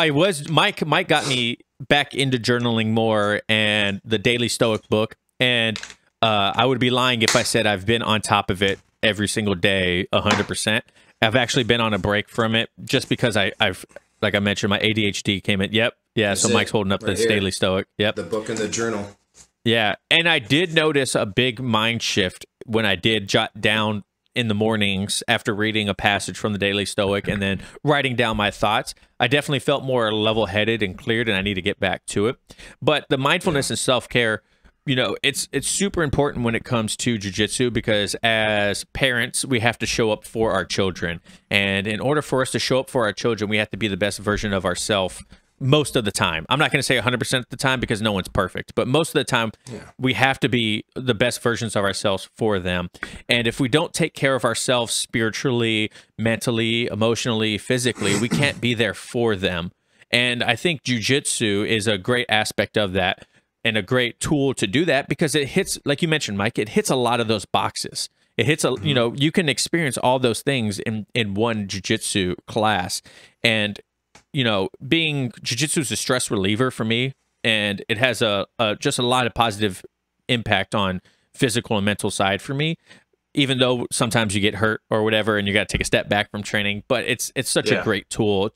Mike got me back into journaling more and the Daily Stoic book, and I would be lying if I said I've been on top of it every single day 100%. I've actually been on a break from it just because I've like I mentioned, my ADHD came in. Yep, yeah. That's so Mike's holding up this Daily Stoic. Yep, the book and the journal. Yeah, and I did notice a big mind shift when I did jot down in the mornings after reading a passage from the Daily Stoic and then writing down my thoughts. I definitely felt more level-headed and cleared, and I need to get back to it. But the mindfulness and self-care, you know, it's super important when it comes to jiu-jitsu, because as parents, we have to show up for our children. And in order for us to show up for our children, we have to be the best version of ourselves most of the time. I'm not going to say 100% of the time, because no one's perfect, but most of the time we have to be the best versions of ourselves for them. And if we don't take care of ourselves spiritually, mentally, emotionally, physically, we can't be there for them. And I think jiu-jitsu is a great aspect of that and a great tool to do that, because it hits, like you mentioned, Mike, it hits a lot of those boxes. It hits you know, you can experience all those things in one jiu-jitsu class. And you know, being jiu-jitsu is a stress reliever for me, and it has just a lot of positive impact on physical and mental side for me, even though sometimes you get hurt or whatever and you got to take a step back from training. But it's such a great tool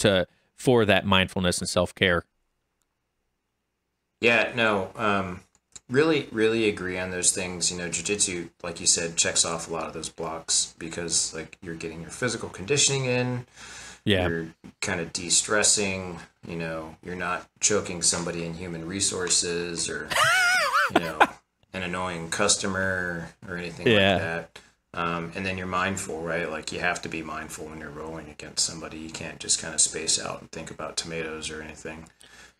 for that mindfulness and self-care. Yeah, no, really agree on those things. You know, jiu-jitsu, like you said, checks off a lot of those blocks, because like you're getting your physical conditioning in. You're kind of de-stressing, you know, you're not choking somebody in human resources or, you know, an annoying customer or anything like that. And then you're mindful, right? Like you have to be mindful when you're rolling against somebody. You can't just kind of space out and think about tomatoes or anything.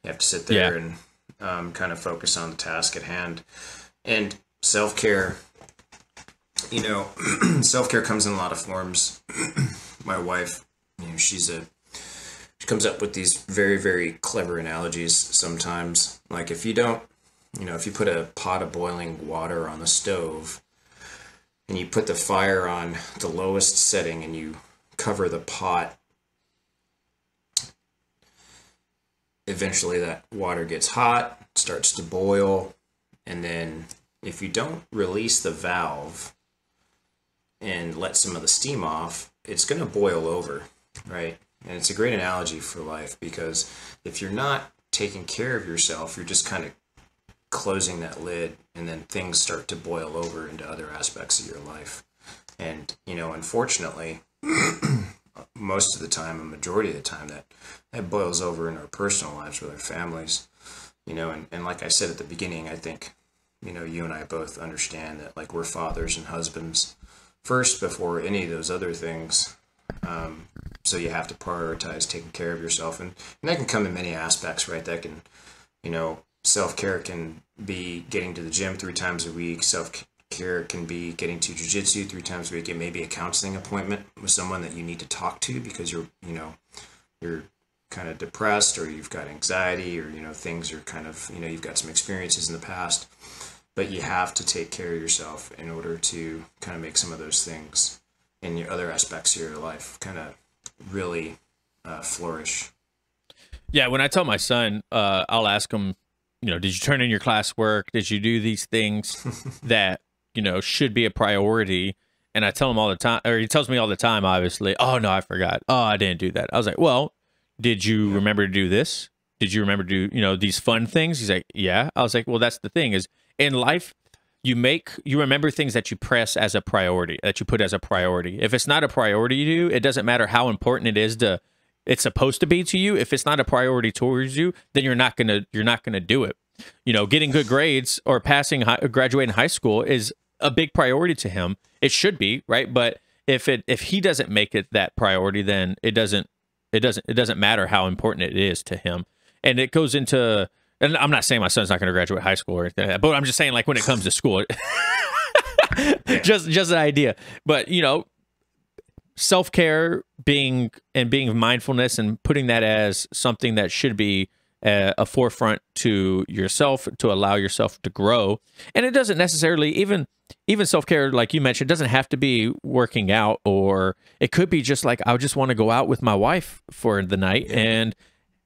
You have to sit there and kind of focus on the task at hand. And self-care, you know, self-care comes in a lot of forms. My wife, you know, she comes up with these very, very clever analogies sometimes. Like if you don't, you know, if you put a pot of boiling water on the stove and you put the fire on the lowest setting and you cover the pot, eventually that water gets hot, starts to boil, and then if you don't release the valve and let some of the steam off, it's going to boil over, right? And it's a great analogy for life, because if you're not taking care of yourself, you're just kind of closing that lid, and then things start to boil over into other aspects of your life. And, unfortunately, most of the time, a majority of the time, that boils over in our personal lives with our families, and like I said at the beginning, I think, you and I both understand that, like, we're fathers and husbands first before any of those other things. So you have to prioritize taking care of yourself, and that can come in many aspects, right? That can, self-care can be getting to the gym 3 times a week. Self-care can be getting to Jiu-Jitsu 3 times a week. It may be a counseling appointment with someone that you need to talk to because you're kind of depressed, or you've got anxiety, or, things are kind of, you've got some experiences in the past. But you have to take care of yourself in order to kind of make some of those things in your other aspects of your life kind of really flourish. Yeah, when I tell my son, I'll ask him, did you turn in your classwork? Did you do these things that, should be a priority? And I tell him all the time, or he tells me all the time, obviously, oh, no, I forgot. Oh, I didn't do that. I was like, well, did you remember to do this? Did you remember to do, these fun things? He's like, yeah. I was like, well, that's the thing is, in life, you remember things that you press as a priority, that you put as a priority. If it's not a priority to you, it doesn't matter how important it is it's supposed to be to you. If it's not a priority towards you, then you're not gonna do it. Getting good grades or graduating high school is a big priority to him. It should be, right? But if he doesn't make it that priority, then it doesn't matter how important it is to him. And it goes into, and I'm not saying my son's not going to graduate high school or anything like that, but I'm just saying, like, when it comes to school, just an idea. But, self-care being mindfulness and putting that as something that should be a forefront to yourself, to allow yourself to grow. And it doesn't necessarily, even self-care, like you mentioned, doesn't have to be working out, or it could be just like, I just want to go out with my wife for the night and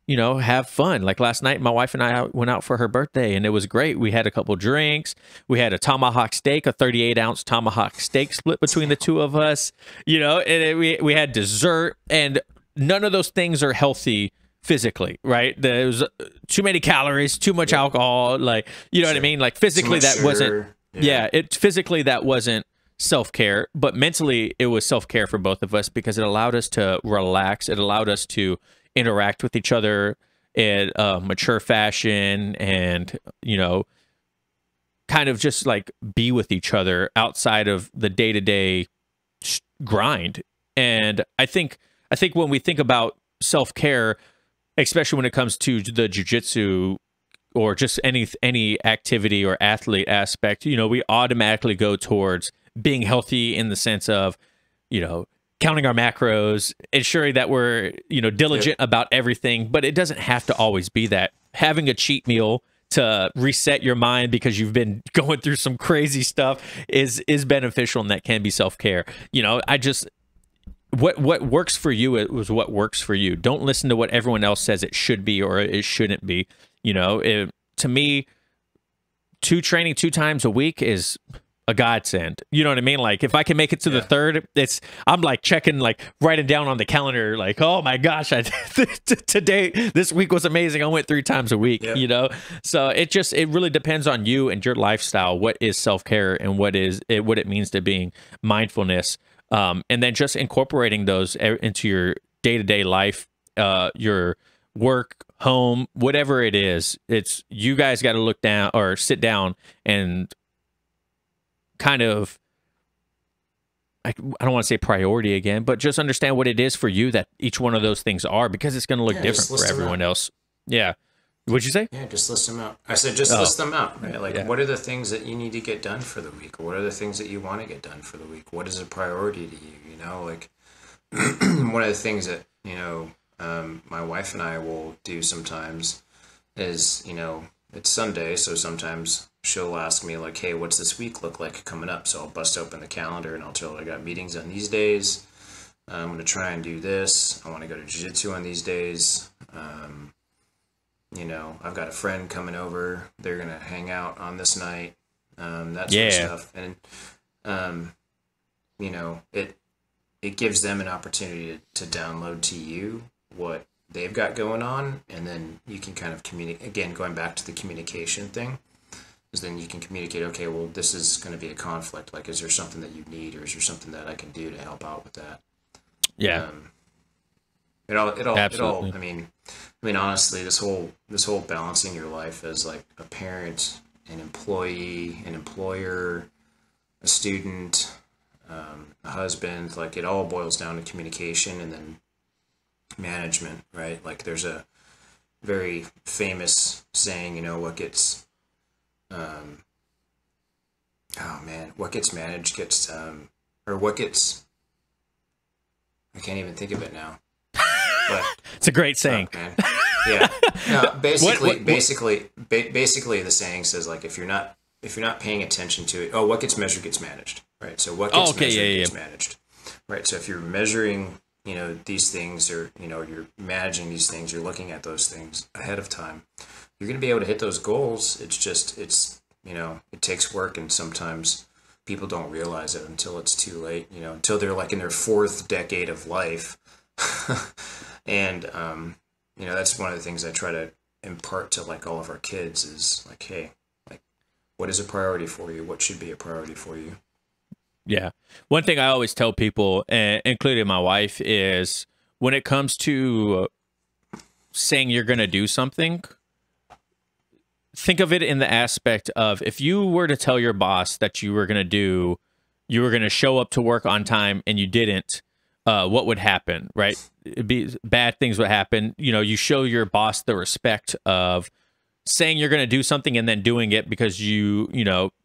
have fun. Like last night, my wife and I went out for her birthday, and it was great. We had a couple drinks. We had a tomahawk steak, a 38-ounce tomahawk steak split between the two of us, and we had dessert, and none of those things are healthy physically, right? There's too many calories, too much alcohol, like, what I mean? Like physically that wasn't, physically that wasn't self-care, but mentally it was self-care for both of us, because it allowed us to relax. It allowed us to interact with each other in a mature fashion, and kind of just like be with each other outside of the day-to-day grind. And I think when we think about self-care, especially when it comes to the jiu-jitsu or just any activity or athlete aspect, we automatically go towards being healthy in the sense of, counting our macros, ensuring that we're, diligent about everything. But it doesn't have to always be that. Having a cheat meal to reset your mind because you've been going through some crazy stuff is beneficial, and that can be self-care. What works for you is what works for you. Don't listen to what everyone else says it should be or it shouldn't be. To me, training 2 times a week is a godsend. You know what I mean? Like, if I can make it to the third, I'm like checking, like writing down on the calendar, like, oh my gosh, this week was amazing. I went 3 times a week, So it really depends on you and your lifestyle, what is self-care and what it means to being mindfulness. And then just incorporating those into your day-to-day life, your work, home, whatever it is. It's, you guys got to look down or sit down and kind of, I don't want to say priority again, but just understand what it is for you that each one of those things are, because it's going to look different for everyone else. Yeah. What'd you say? Yeah, just list them out. I said just list them out, right? Like, what are the things that you need to get done for the week? What are the things that you want to get done for the week? What is a priority to you? Like, one of the things that, my wife and I will do sometimes is, it's Sunday, so sometimes she'll ask me like, hey, what's this week look like coming up? So I'll bust open the calendar and I'll tell her I got meetings on these days. I'm going to try and do this. I want to go to jiu-jitsu on these days. You know, I've got a friend coming over. They're going to hang out on this night. That sort of stuff. And, you know, it gives them an opportunity to download to you what they've got going on. And then you can kind of communicate, again, going back to the communication thing, is then you can communicate, okay, well, this is going to be a conflict. Like, is there something that you need, or is there something that I can do to help out with that? Yeah. It all, Absolutely. I mean, honestly, this whole balancing your life as like a parent, an employee, an employer, a student, a husband, like it all boils down to communication and then management, right? Like there's a very famous saying, you know, what gets, what gets managed gets, or what gets, I can't even think of it now. But It's a great saying. man. Yeah. No, basically the saying says like if you're not paying attention to it, what gets measured gets managed, right? So what gets measured gets managed, right? So if you're measuring, you know, these things, or you know, you're managing these things, you're looking at those things ahead of time, you're going to be able to hit those goals. It's you know, it takes work, and sometimes people don't realize it until it's too late. You know, until they're like in their 4th decade of life. And you know, that's one of the things I try to impart to like all of our kids is like, hey, like, what is a priority for you? What should be a priority for you? Yeah. One thing I always tell people, including my wife, is when it comes to saying you're going to do something, think of it in the aspect of if you were to tell your boss that you were going to show up to work on time and you didn't, what would happen, right? It'd be bad things would happen. You know, you show your boss the respect of saying you're going to do something and then doing it because you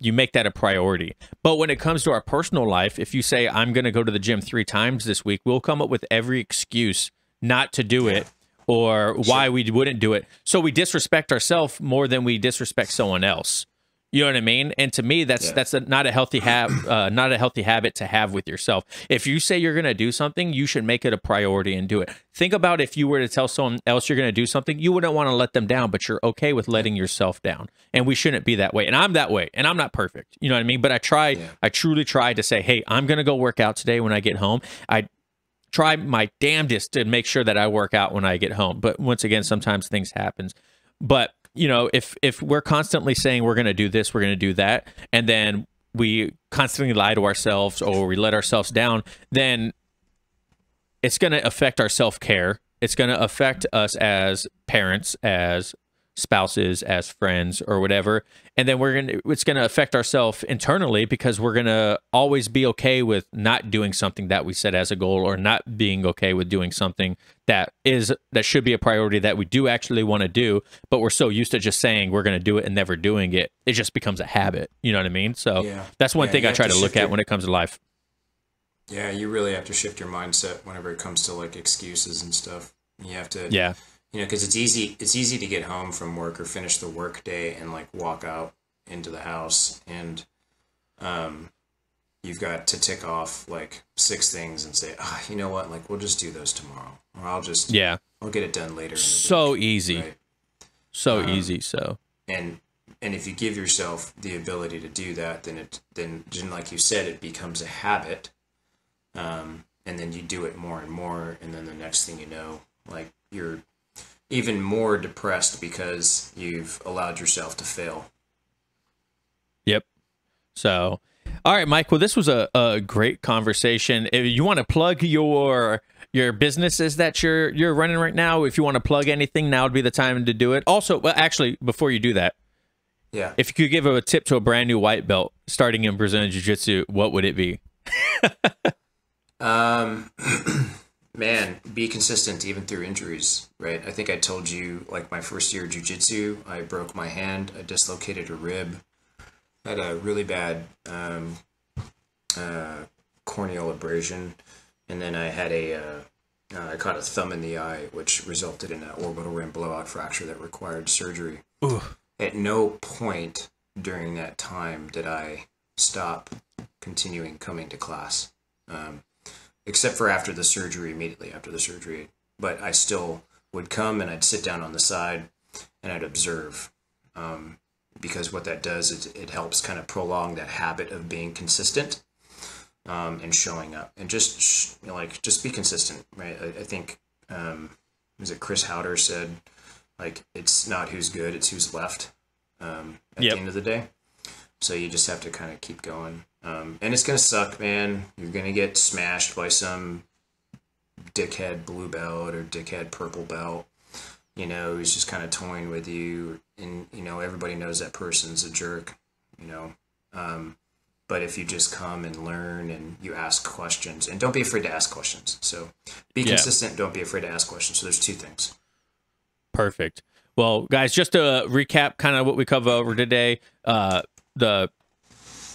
make that a priority. But when it comes to our personal life, if you say, I'm going to go to the gym 3 times this week, we'll come up with every excuse not to do it or why we wouldn't do it. So we disrespect ourselves more than we disrespect someone else. You know what I mean? And to me, that's not a healthy habit to have with yourself. If you say you're going to do something, you should make it a priority and do it. Think about if you were to tell someone else you're going to do something, you wouldn't want to let them down, but you're okay with letting yourself down. And we shouldn't be that way. And I'm that way. And I'm not perfect. You know what I mean? But I truly try to say, hey, I'm going to go work out today when I get home. I try my damnedest to make sure that I work out when I get home. But once again, sometimes things happen. But you know, if we're constantly saying we're going to do this, we're going to do that, and then we constantly lie to ourselves or we let ourselves down, then it's going to affect our self-care. It's going to affect us as parents, as spouses, as friends, or whatever. And then it's going to affect ourselves internally because we're going to always be okay with not doing something that we set as a goal, or not being okay with doing something that should be a priority that we do actually want to do, but we're so used to just saying we're going to do it and never doing it. It just becomes a habit. You know what I mean? So that's one thing I try to look at when it comes to life. Yeah, you really have to shift your mindset whenever it comes to like excuses and stuff. You have to, you know, because it's easy to get home from work or finish the work day and like walk out into the house, and you've got to tick off like 6 things and say, you know what, like we'll just do those tomorrow, or I'll get it done later. So week, easy, right? so easy. So and if you give yourself the ability to do that, then like you said, it becomes a habit, and then you do it more and more, and then the next thing you know, like you're even more depressed because you've allowed yourself to fail. Yep. So, all right, Mike. Well, this was a great conversation. If you want to plug your businesses that you're running right now, if you want to plug anything, now would be the time to do it. Also, well, actually, before you do that, if you could give a tip to a brand new white belt starting in Brazilian Jiu-Jitsu, what would it be? Man, be consistent even through injuries, right? I think I told you, like my first year of jiu-jitsu, I broke my hand, I dislocated a rib, had a really bad corneal abrasion, and then I had I caught a thumb in the eye, which resulted in an orbital rim blowout fracture that required surgery. Ooh. At no point during that time did I stop continuing coming to class, except for after the surgery, immediately after the surgery. But I still would come and I'd sit down on the side and I'd observe, because what that does is it helps kind of prolong that habit of being consistent, and showing up, and just just be consistent, right? I think, was it Chris Howder said, like, it's not who's good, it's who's left, at the end of the day. So you just have to kind of keep going. And it's going to suck, man. You're going to get smashed by some dickhead blue belt or dickhead purple belt, who's just kind of toying with you. And, everybody knows that person's a jerk, but if you just come and learn and you ask questions, and don't be afraid to ask questions. So be consistent. Don't be afraid to ask questions. So there's two things. Perfect. Well, guys, just to recap kind of what we covered over today, the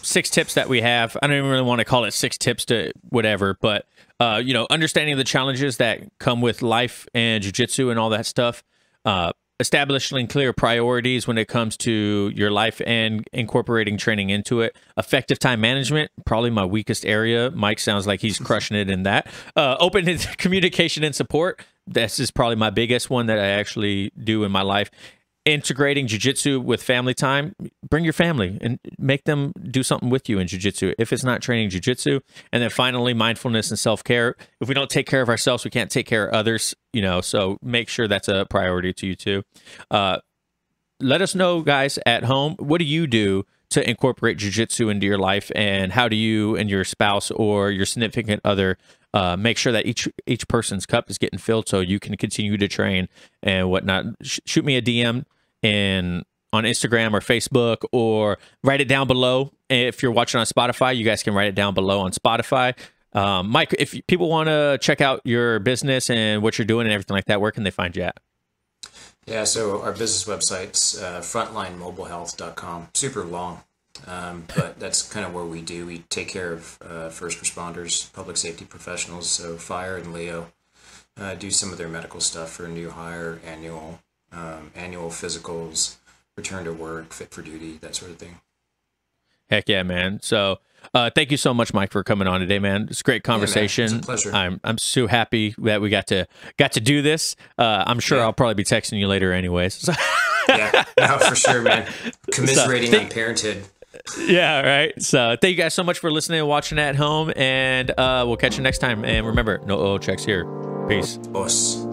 6 tips that we have. I don't even really want to call it 6 tips to whatever, but understanding the challenges that come with life and jiu-jitsu and all that stuff. Establishing clear priorities when it comes to your life and incorporating training into it. Effective time management, probably my weakest area. Mike sounds like he's crushing it in that. Open communication and support. This is probably my biggest one that I actually do in my life. Integrating jiu-jitsu with family time. Bring your family and make them do something with you in jiu-jitsu if it's not training jiu-jitsu. And then finally, mindfulness and self-care. If we don't take care of ourselves, we can't take care of others, so make sure that's a priority to you too. Let us know, guys, at home, what do you do to incorporate jiu-jitsu into your life, and how do you and your spouse or your significant other make sure that each person's cup is getting filled so you can continue to train and whatnot. Shoot me a DM on Instagram or Facebook, or write it down below. If you're watching on Spotify, you guys can write it down below on Spotify. Mike, if people want to check out your business and what you're doing and everything like that, where can they find you at? Yeah, so our business website's frontlinemobilehealth.com. Super long, but that's kind of where we take care of first responders, public safety professionals, so fire and Leo. Do some of their medical stuff for new hire, annual physicals, return to work, fit for duty, that sort of thing. Heck yeah, man. So thank you so much, Mike, for coming on today, man. It's a great conversation. Yeah, it's a pleasure. I'm so happy that we got to do this. I'm sure I'll probably be texting you later anyways. Yeah, no, for sure, man. Commiserating on parenthood. Yeah, right. So thank you guys so much for listening and watching at home, and we'll catch you next time. And remember, no oil checks here. Peace. Boss.